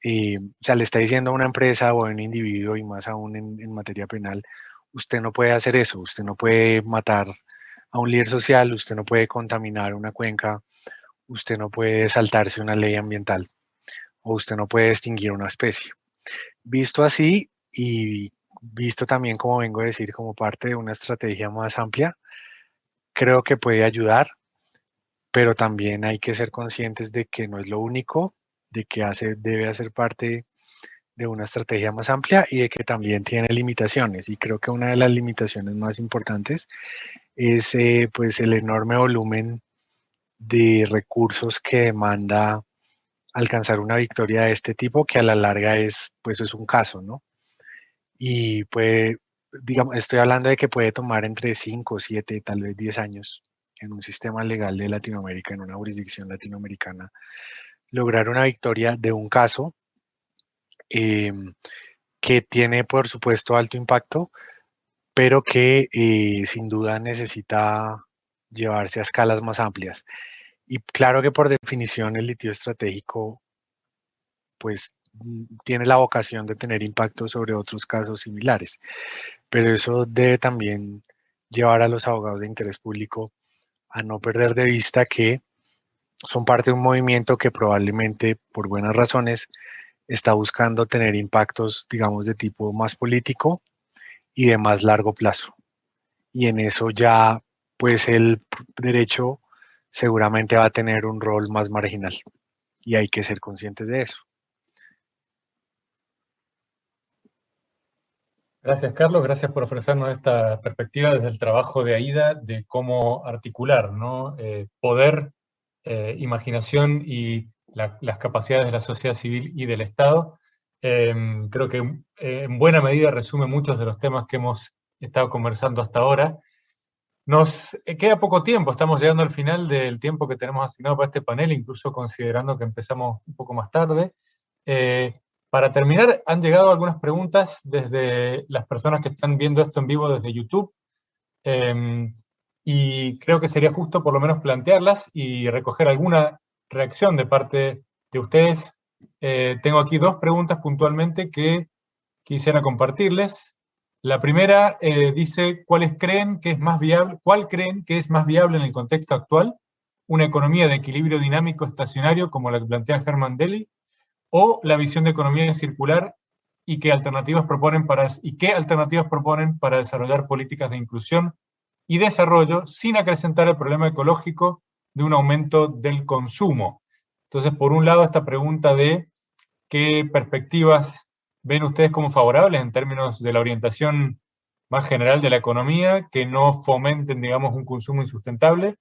Speaker 5: o sea, le está diciendo a una empresa o a un individuo, y más aún en materia penal, usted no puede hacer eso, usted no puede matar a un líder social, usted no puede contaminar una cuenca, usted no puede saltarse una ley ambiental, o usted no puede extinguir una especie. Visto así y visto también, como vengo a decir, como parte de una estrategia más amplia, creo que puede ayudar, pero también hay que ser conscientes de que no es lo único, de que debe hacer parte de una estrategia más amplia y de que también tiene limitaciones. Y creo que una de las limitaciones más importantes es pues el enorme volumen de recursos que demanda alcanzar una victoria de este tipo, que a la larga pues es un caso, ¿no? Y pues, digamos, estoy hablando de que puede tomar entre 5, 7, tal vez 10 años en un sistema legal de Latinoamérica, en una jurisdicción latinoamericana, lograr una victoria de un caso que tiene, por supuesto, alto impacto, pero que sin duda necesita llevarse a escalas más amplias. Y claro que por definición el litio estratégico pues tiene la vocación de tener impacto sobre otros casos similares, pero eso debe también llevar a los abogados de interés público a no perder de vista que son parte de un movimiento que probablemente, por buenas razones, está buscando tener impactos, digamos, de tipo más político y de más largo plazo. Y en eso ya, pues el derecho seguramente va a tener un rol más marginal. Y hay que ser conscientes de eso.
Speaker 4: Gracias, Carlos. Gracias por ofrecernos esta perspectiva desde el trabajo de AIDA de cómo articular, ¿no? Poder, imaginación y las capacidades de la sociedad civil y del Estado. Creo que en buena medida resume muchos de los temas que hemos estado conversando hasta ahora. Nos queda poco tiempo, estamos llegando al final del tiempo que tenemos asignado para este panel, incluso considerando que empezamos un poco más tarde. Para terminar, han llegado algunas preguntas desde las personas que están viendo esto en vivo desde YouTube, y creo que sería justo por lo menos plantearlas y recoger alguna reacción de parte de ustedes. Tengo aquí dos preguntas puntualmente que quisiera compartirles. La primera dice, ¿cuál creen que es más viable en el contexto actual? ¿Una economía de equilibrio dinámico estacionario como la que plantea Herman Daly? ¿O la visión de economía circular y qué alternativas proponen para desarrollar políticas de inclusión y desarrollo sin acrecentar el problema ecológico de un aumento del consumo? Entonces, por un lado, esta pregunta de qué perspectivas ven ustedes como favorables en términos de la orientación más general de la economía, que no fomenten, digamos, un consumo insustentable.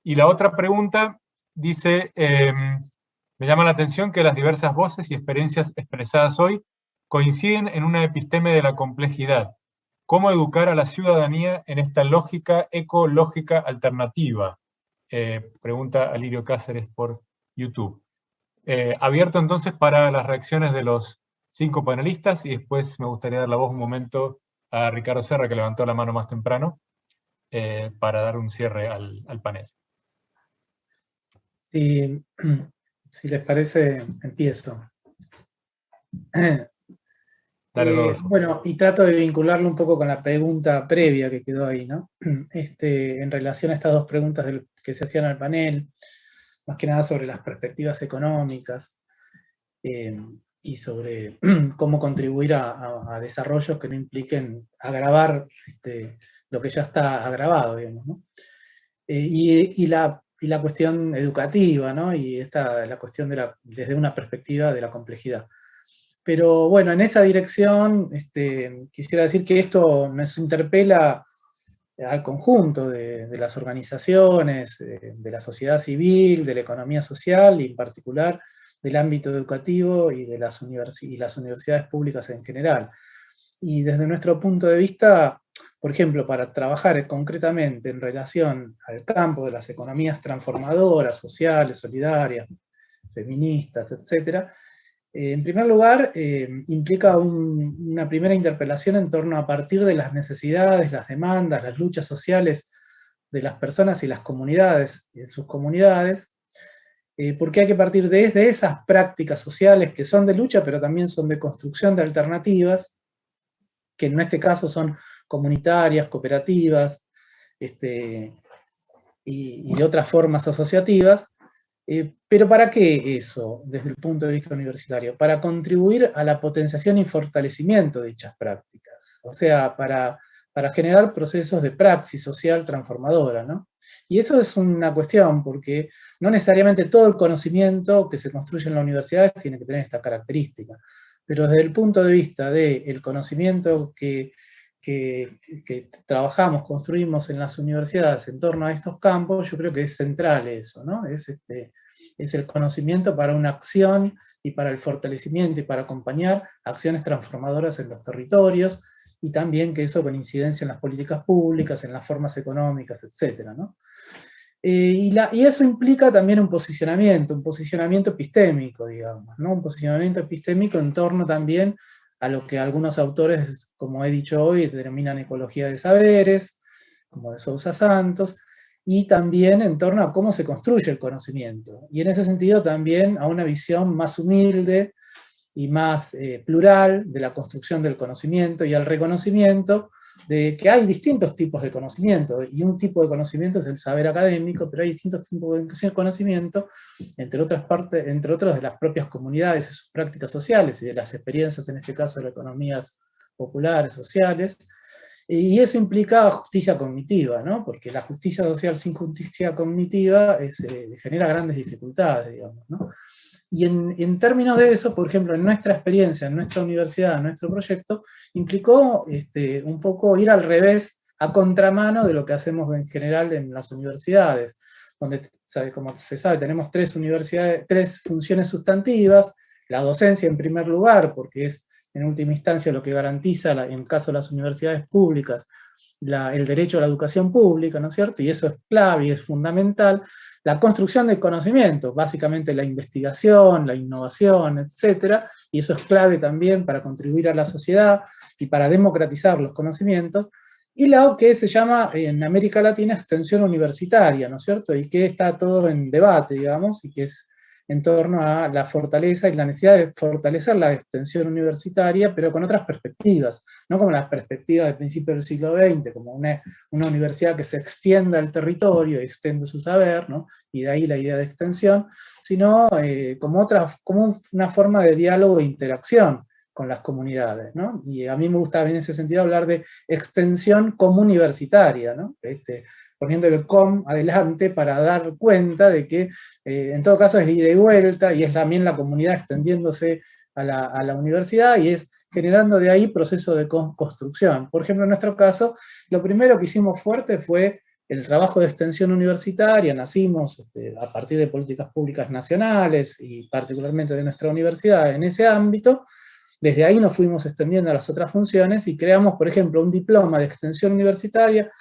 Speaker 4: Y la otra pregunta dice, me llama la atención que las diversas voces y experiencias expresadas hoy coinciden en una episteme de la complejidad. ¿Cómo educar a la ciudadanía en esta lógica ecológica alternativa? Pregunta Alirio Cáceres por YouTube. Abierto entonces para las reacciones de los 5 panelistas y después me gustaría dar la voz un momento a Ricardo Serra, que levantó la mano más temprano, para dar un cierre al panel.
Speaker 6: Si les parece, empiezo. Bueno, y trato de vincularlo un poco con la pregunta previa que quedó ahí, ¿no? En relación a estas dos preguntas que se hacían al panel, más que nada sobre las perspectivas económicas y sobre cómo contribuir a desarrollos que no impliquen agravar lo que ya está agravado, digamos, ¿no? Y la cuestión educativa, ¿no? Y la cuestión desde una perspectiva de la complejidad. Pero bueno, en esa dirección quisiera decir que esto nos interpela al conjunto de las organizaciones, de la sociedad civil, de la economía social, y en particular del ámbito educativo y de las universidades públicas en general. Y desde nuestro punto de vista, por ejemplo, para trabajar concretamente en relación al campo de las economías transformadoras, sociales, solidarias, feministas, etc., en primer lugar, implica una primera interpelación en torno a partir de las necesidades, las demandas, las luchas sociales de las personas y las comunidades, en sus comunidades, porque hay que partir desde esas prácticas sociales que son de lucha, pero también son de construcción de alternativas, que en este caso son comunitarias, cooperativas, y de otras formas asociativas. Pero ¿para qué eso, desde el punto de vista universitario? Para contribuir a la potenciación y fortalecimiento de dichas prácticas, o sea, para generar procesos de praxis social transformadora, ¿no? Y eso es una cuestión, porque no necesariamente todo el conocimiento que se construye en las universidades tiene que tener esta característica, pero desde el punto de vista del conocimiento que trabajamos, construimos en las universidades en torno a estos campos, yo creo que es central eso, ¿no? Es el conocimiento para una acción y para el fortalecimiento y para acompañar acciones transformadoras en los territorios, y también que eso con incidencia en las políticas públicas, en las formas económicas, etc., ¿no? Y eso implica también un posicionamiento epistémico, digamos, ¿no? Un posicionamiento epistémico en torno también a lo que algunos autores, como he dicho hoy, denominan ecología de saberes, como de Sousa Santos, y también en torno a cómo se construye el conocimiento. Y en ese sentido también a una visión más humilde y más plural de la construcción del conocimiento y al reconocimiento de que hay distintos tipos de conocimiento, y un tipo de conocimiento es el saber académico, pero hay distintos tipos de conocimiento, entre otros de las propias comunidades y sus prácticas sociales, y de las experiencias, en este caso, de las economías populares, sociales, y eso implica justicia cognitiva, ¿no? Porque la justicia social sin justicia cognitiva genera grandes dificultades, digamos, ¿no? Y en términos de eso, por ejemplo, en nuestra experiencia, en nuestra universidad, en nuestro proyecto, implicó un poco ir al revés, a contramano de lo que hacemos en general en las universidades, donde, como se sabe, tenemos tres funciones sustantivas: la docencia en primer lugar, porque es en última instancia lo que garantiza, en el caso de las universidades públicas, el derecho a la educación pública, ¿no es cierto? Y eso es clave y es fundamental. La construcción del conocimiento, básicamente la investigación, la innovación, etcétera, y eso es clave también para contribuir a la sociedad y para democratizar los conocimientos. Y lo que se llama en América Latina extensión universitaria, ¿no es cierto? Y que está todo en debate, digamos, y que es en torno a la fortaleza y la necesidad de fortalecer la extensión universitaria, pero con otras perspectivas, no como las perspectivas del principio del siglo XX, como una universidad que se extienda al territorio y extiende su saber, ¿no? Y de ahí la idea de extensión, sino como una forma de diálogo e interacción con las comunidades, ¿no? Y a mí me gusta en ese sentido hablar de extensión comuniversitaria, ¿no? Poniéndole el com adelante para dar cuenta de que en todo caso es de ida y vuelta, y es también la comunidad extendiéndose a la universidad, y es generando de ahí proceso de construcción. Por ejemplo, en nuestro caso, lo primero que hicimos fuerte fue el trabajo de extensión universitaria. Nacimos a partir de políticas públicas nacionales, y particularmente de nuestra universidad en ese ámbito. Desde ahí nos fuimos extendiendo a las otras funciones, y creamos, por ejemplo, un diploma de extensión universitaria.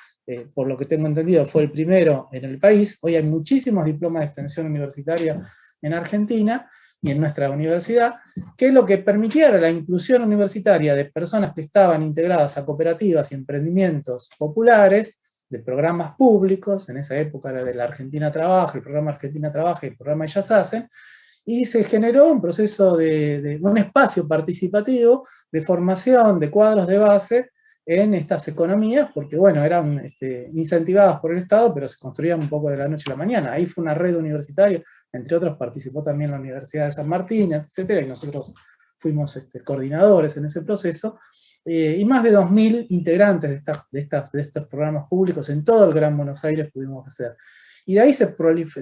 Speaker 6: Por lo que tengo entendido, fue el primero en el país. Hoy hay muchísimos diplomas de extensión universitaria en Argentina y en nuestra universidad, que lo que permitía era la inclusión universitaria de personas que estaban integradas a cooperativas y emprendimientos populares, de programas públicos. En esa época era de la Argentina Trabaja, el programa Argentina Trabaja y el programa Ellas Hacen, y se generó un proceso de un espacio participativo de formación de cuadros de base en estas economías, porque bueno, eran incentivadas por el Estado, pero se construían un poco de la noche a la mañana. Ahí fue una red universitaria, entre otros participó también la Universidad de San Martín, etcétera, y nosotros fuimos coordinadores en ese proceso, y más de 2.000 integrantes de estos programas públicos en todo el Gran Buenos Aires pudimos hacer. Y de ahí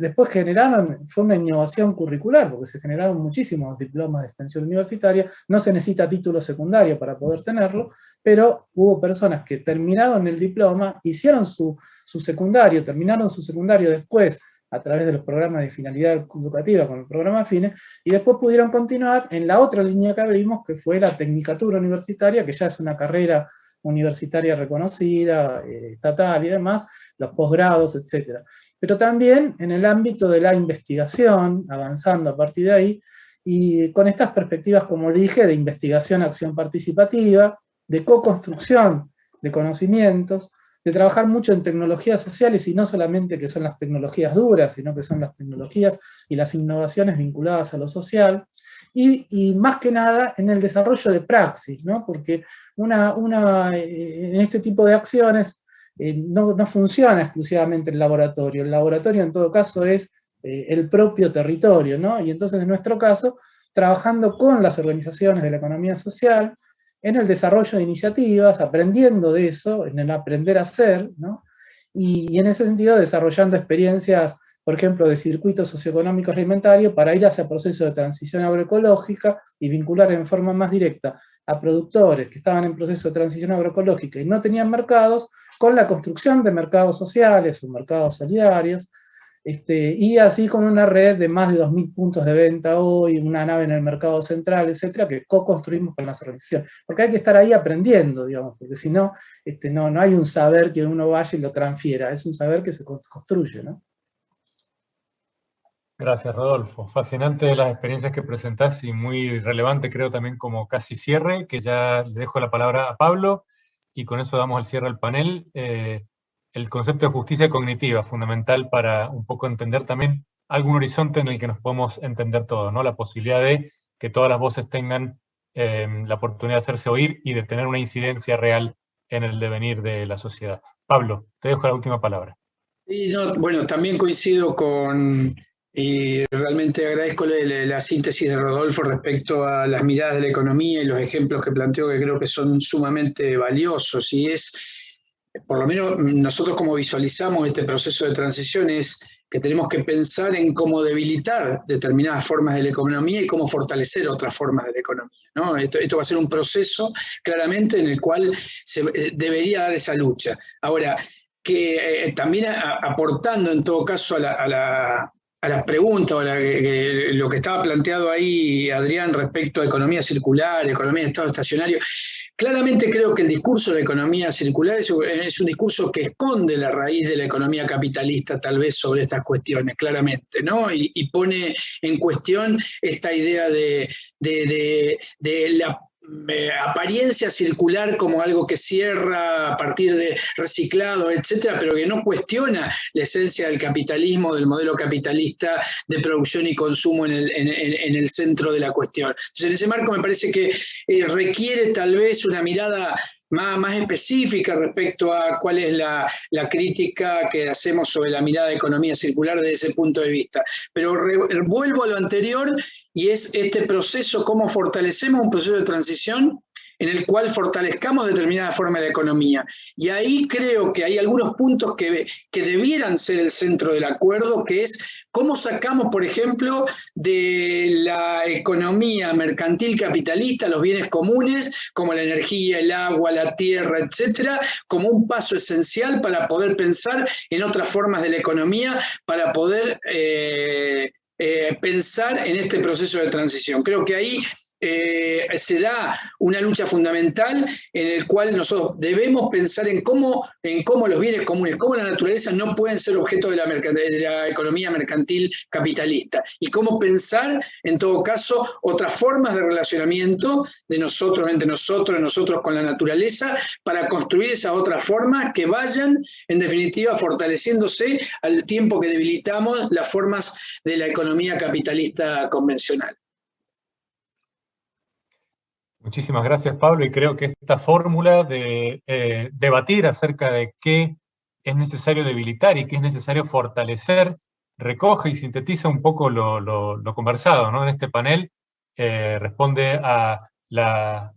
Speaker 6: después fue una innovación curricular, porque se generaron muchísimos diplomas de extensión universitaria. No se necesita título secundario para poder tenerlo, pero hubo personas que terminaron el diploma, hicieron su secundario, terminaron su secundario después a través de los programas de finalidad educativa con el programa FINE, y después pudieron continuar en la otra línea que abrimos, que fue la tecnicatura universitaria, que ya es una carrera universitaria reconocida, estatal y demás, los posgrados, etc. Pero también en el ámbito de la investigación, avanzando a partir de ahí, y con estas perspectivas, como dije, de investigación, acción participativa, de co-construcción de conocimientos, de trabajar mucho en tecnologías sociales, y no solamente que son las tecnologías duras, sino que son las tecnologías y las innovaciones vinculadas a lo social, y más que nada en el desarrollo de praxis, ¿no? Porque en este tipo de acciones no funciona exclusivamente el laboratorio. El laboratorio en todo caso es el propio territorio, ¿no? Y entonces en nuestro caso, trabajando con las organizaciones de la economía social, en el desarrollo de iniciativas, aprendiendo de eso, en el aprender a hacer, ¿no? Y en ese sentido desarrollando experiencias, por ejemplo, de circuitos socioeconómicos alimentarios, para ir hacia procesos de transición agroecológica y vincular en forma más directa a productores que estaban en proceso de transición agroecológica y no tenían mercados, con la construcción de mercados sociales o mercados solidarios, y así con una red de más de 2.000 puntos de venta hoy, una nave en el mercado central, etcétera, que co-construimos con las organizaciones. Porque hay que estar ahí aprendiendo, digamos, porque si no, no hay un saber que uno vaya y lo transfiera, es un saber que se construye, ¿no?
Speaker 4: Gracias, Rodolfo. Fascinante las experiencias que presentás, y muy relevante, creo, también como casi cierre, que ya le dejo la palabra a Pablo, y con eso damos el cierre al panel. el concepto de justicia cognitiva, fundamental para un poco entender también algún horizonte en el que nos podemos entender todos, ¿no? La posibilidad de que todas las voces tengan la oportunidad de hacerse oír y de tener una incidencia real en el devenir de la sociedad. Pablo, te dejo la última palabra.
Speaker 8: Sí, no, bueno, también coincido con, y realmente agradezco la síntesis de Rodolfo respecto a las miradas de la economía y los ejemplos que planteó, que creo que son sumamente valiosos, y es, por lo menos nosotros como visualizamos este proceso de transición, es que tenemos que pensar en cómo debilitar determinadas formas de la economía y cómo fortalecer otras formas de la economía, ¿no? Esto va a ser un proceso claramente en el cual se debería dar esa lucha. Ahora, que también aportando en todo caso a las preguntas o lo que estaba planteado ahí Adrián respecto a economía circular, economía de estado estacionario, claramente creo que el discurso de la economía circular es un discurso que esconde la raíz de la economía capitalista tal vez sobre estas cuestiones, claramente, ¿no? Y pone en cuestión esta idea de la apariencia circular como algo que cierra a partir de reciclado, etcétera, pero que no cuestiona la esencia del capitalismo, del modelo capitalista de producción y consumo en el centro de la cuestión. Entonces, en ese marco me parece que requiere tal vez una mirada más específica respecto a cuál es la crítica que hacemos sobre la mirada de economía circular desde ese punto de vista. Pero vuelvo a lo anterior, y es este proceso, cómo fortalecemos un proceso de transición en el cual fortalezcamos determinada forma de la economía. Y ahí creo que hay algunos puntos que debieran ser el centro del acuerdo, que es cómo sacamos, por ejemplo, de la economía mercantil capitalista los bienes comunes, como la energía, el agua, la tierra, etcétera, como un paso esencial para poder pensar en otras formas de la economía, para poder pensar en este proceso de transición. Creo que ahí se da una lucha fundamental en el cual nosotros debemos pensar en cómo los bienes comunes, cómo la naturaleza no pueden ser objeto de la economía mercantil capitalista, y cómo pensar, en todo caso, otras formas de relacionamiento de nosotros, entre nosotros, de nosotros con la naturaleza, para construir esas otras formas que vayan, en definitiva, fortaleciéndose al tiempo que debilitamos las formas de la economía capitalista convencional.
Speaker 4: Muchísimas gracias, Pablo, y creo que esta fórmula de debatir acerca de qué es necesario debilitar y qué es necesario fortalecer recoge y sintetiza un poco lo conversado, ¿no? En este panel responde a la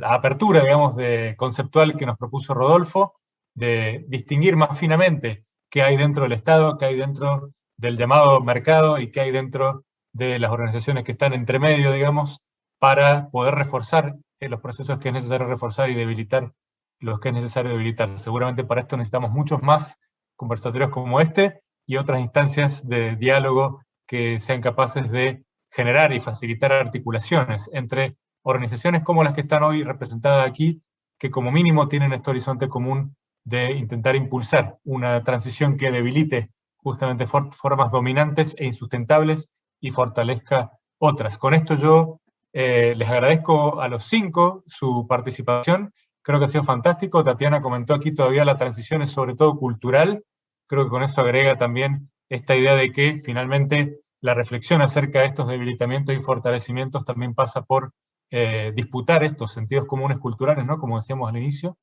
Speaker 4: apertura, digamos, conceptual que nos propuso Rodolfo, de distinguir más finamente qué hay dentro del Estado, qué hay dentro del llamado mercado y qué hay dentro de las organizaciones que están entre medio, digamos, para poder reforzar los procesos que es necesario reforzar y debilitar los que es necesario debilitar. Seguramente para esto necesitamos muchos más conversatorios como este y otras instancias de diálogo que sean capaces de generar y facilitar articulaciones entre organizaciones como las que están hoy representadas aquí, que como mínimo tienen este horizonte común de intentar impulsar una transición que debilite justamente formas dominantes e insustentables y fortalezca otras. Con esto yo les agradezco a los 5 su participación, creo que ha sido fantástico. Tatiana comentó aquí todavía la transición es sobre todo cultural, creo que con eso agrega también esta idea de que finalmente la reflexión acerca de estos debilitamientos y fortalecimientos también pasa por disputar estos sentidos comunes culturales, ¿no? Como decíamos al inicio.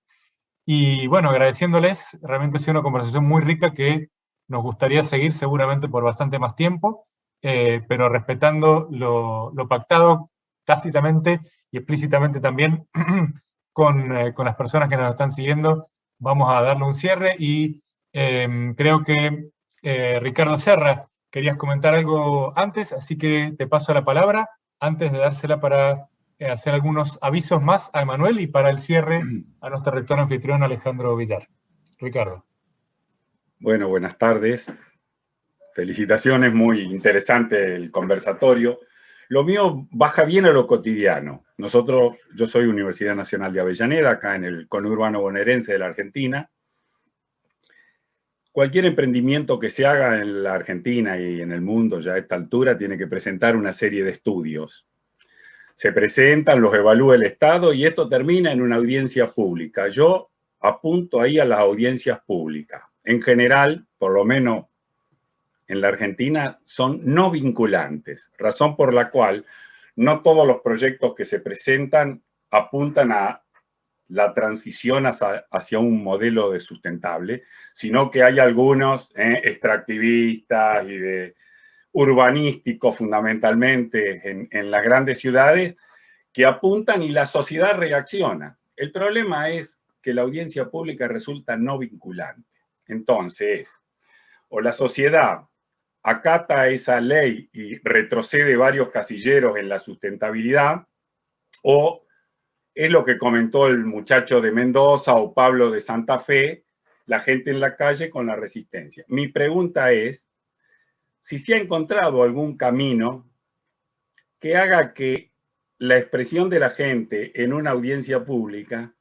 Speaker 4: Y bueno, agradeciéndoles, realmente ha sido una conversación muy rica que nos gustaría seguir seguramente por bastante más tiempo, pero respetando lo pactado tácitamente y explícitamente también con las personas que nos están siguiendo. Vamos a darle un cierre y creo que Ricardo Serra, querías comentar algo antes, así que te paso la palabra antes de dársela para hacer algunos avisos más a Emanuel y para el cierre a nuestro rector anfitrión Alejandro Villar. Ricardo.
Speaker 10: Bueno, buenas tardes. Felicitaciones, muy interesante el conversatorio. Lo mío baja bien a lo cotidiano. Yo soy Universidad Nacional de Avellaneda, acá en el conurbano bonaerense de la Argentina. Cualquier emprendimiento que se haga en la Argentina y en el mundo ya a esta altura tiene que presentar una serie de estudios. Se presentan, los evalúa el Estado y esto termina en una audiencia pública. Yo apunto ahí a las audiencias públicas. en general, por lo menos en la Argentina, son no vinculantes, razón por la cual no todos los proyectos que se presentan apuntan a la transición hacia un modelo de sustentable, sino que hay algunos extractivistas y de urbanísticos fundamentalmente en las grandes ciudades que apuntan y la sociedad reacciona. El problema es que la audiencia pública resulta no vinculante. Entonces, o la sociedad acata esa ley y retrocede varios casilleros en la sustentabilidad, o es lo que comentó el muchacho de Mendoza o Pablo de Santa Fe, la gente en la calle con la resistencia. Mi pregunta es si se ha encontrado algún camino que haga que la expresión de la gente en una audiencia pública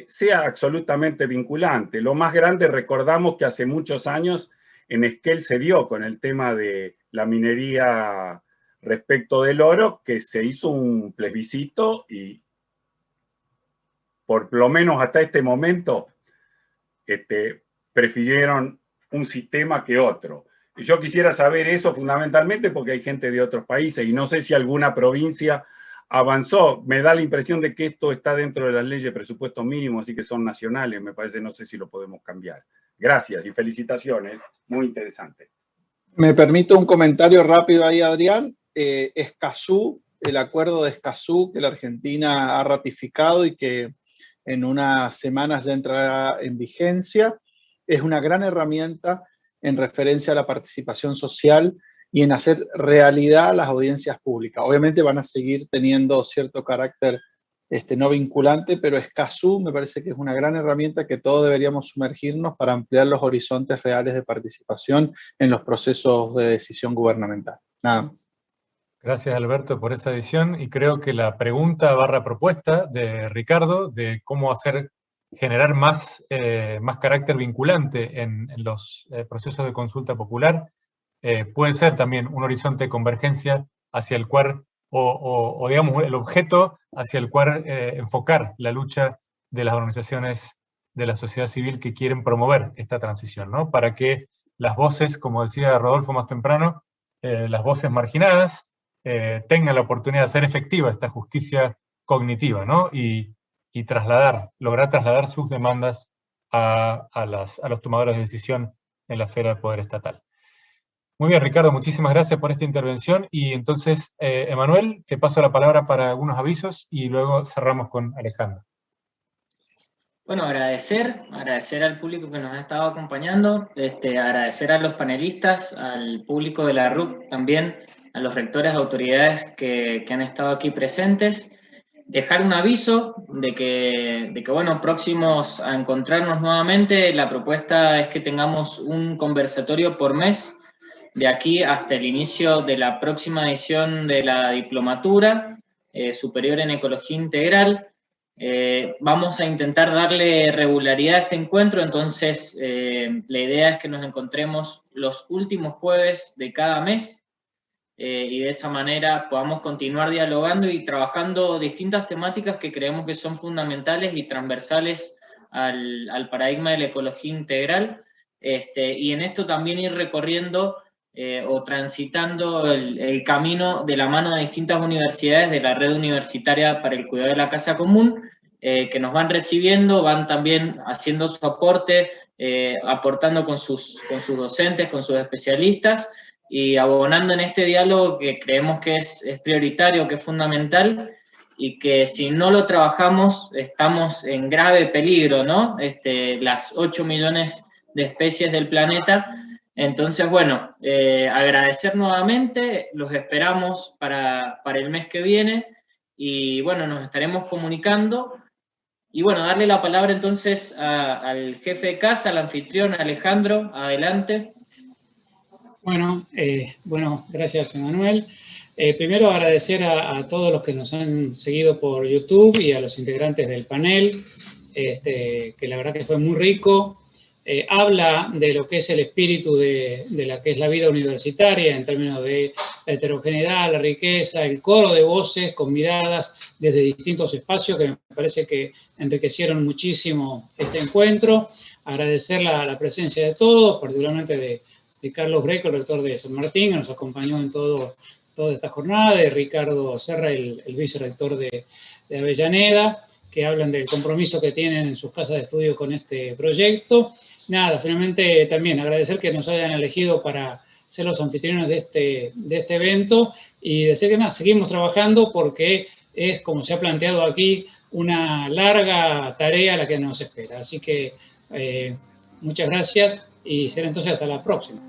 Speaker 10: sea absolutamente vinculante. Lo más grande, recordamos que hace muchos años en Esquel se dio con el tema de la minería respecto del oro, que se hizo un plebiscito y por lo menos hasta este momento prefirieron un sistema que otro. Y yo quisiera saber eso fundamentalmente porque hay gente de otros países y no sé si alguna provincia avanzó. Me da la impresión de que esto está dentro de las leyes de presupuesto mínimo, así que son nacionales, me parece, no sé si lo podemos cambiar. Gracias y felicitaciones, muy interesante.
Speaker 9: Me permito un comentario rápido ahí, Adrián. Escazú, el acuerdo de Escazú que la Argentina ha ratificado y que en unas semanas ya entrará en vigencia, es una gran herramienta en referencia a la participación social y en hacer realidad las audiencias públicas. Obviamente van a seguir teniendo cierto carácter no vinculante, pero Escazú me parece que es una gran herramienta que todos deberíamos sumergirnos para ampliar los horizontes reales de participación en los procesos de decisión gubernamental. Nada más.
Speaker 4: Gracias, Alberto, por esa edición, y creo que la pregunta / propuesta de Ricardo de cómo generar más carácter vinculante en los procesos de consulta popular puede ser también un horizonte de convergencia hacia el cual, o digamos, el objeto hacia el cual enfocar la lucha de las organizaciones de la sociedad civil que quieren promover esta transición, ¿no? Para que las voces, como decía Rodolfo más temprano, las voces marginadas, tengan la oportunidad de hacer efectiva esta justicia cognitiva, ¿no? Y lograr trasladar sus demandas a los tomadores de decisión en la esfera del poder estatal. Muy bien, Ricardo, muchísimas gracias por esta intervención. Y entonces, Emanuel, te paso la palabra para algunos avisos y luego cerramos con Alejandro.
Speaker 1: Bueno, agradecer al público que nos ha estado acompañando, agradecer a los panelistas, al público de la RUC también, a los rectores, autoridades que han estado aquí presentes. Dejar un aviso de que, bueno, próximos a encontrarnos nuevamente, la propuesta es que tengamos un conversatorio por mes, de aquí hasta el inicio de la próxima edición de la diplomatura superior en Ecología Integral. Vamos a intentar darle regularidad a este encuentro, entonces la idea es que nos encontremos los últimos jueves de cada mes y de esa manera podamos continuar dialogando y trabajando distintas temáticas que creemos que son fundamentales y transversales al paradigma de la ecología integral, y en esto también ir recorriendo o transitando el camino de la mano de distintas universidades de la red universitaria para el cuidado de la casa común, que nos van recibiendo, van también haciendo su aporte, aportando con sus docentes, con sus especialistas, y abonando en este diálogo que creemos que es prioritario, que es fundamental, y que si no lo trabajamos estamos en grave peligro, ¿no? Las 8 millones de especies del planeta. Entonces, bueno, agradecer nuevamente, los esperamos para el mes que viene, y bueno, nos estaremos comunicando. Y bueno, darle la palabra entonces al jefe de casa, al anfitrión, Alejandro, adelante.
Speaker 2: Bueno, gracias, Emanuel. Primero agradecer a todos los que nos han seguido por YouTube y a los integrantes del panel, que la verdad que fue muy rico. Habla de lo que es el espíritu de la que es la vida universitaria en términos de la heterogeneidad, la riqueza, el coro de voces con miradas desde distintos espacios que me parece que enriquecieron muchísimo este encuentro. agradecer la presencia de todos, particularmente de Carlos Greco, el rector de San Martín, que nos acompañó en toda esta jornada, de Ricardo Serra, el vicerrector de Avellaneda, que hablan del compromiso que tienen en sus casas de estudio con este proyecto. Nada, finalmente también agradecer que nos hayan elegido para ser los anfitriones de este evento y decir que nada, seguimos trabajando porque es, como se ha planteado aquí, una larga tarea la que nos espera. Así que muchas gracias y será entonces hasta la próxima.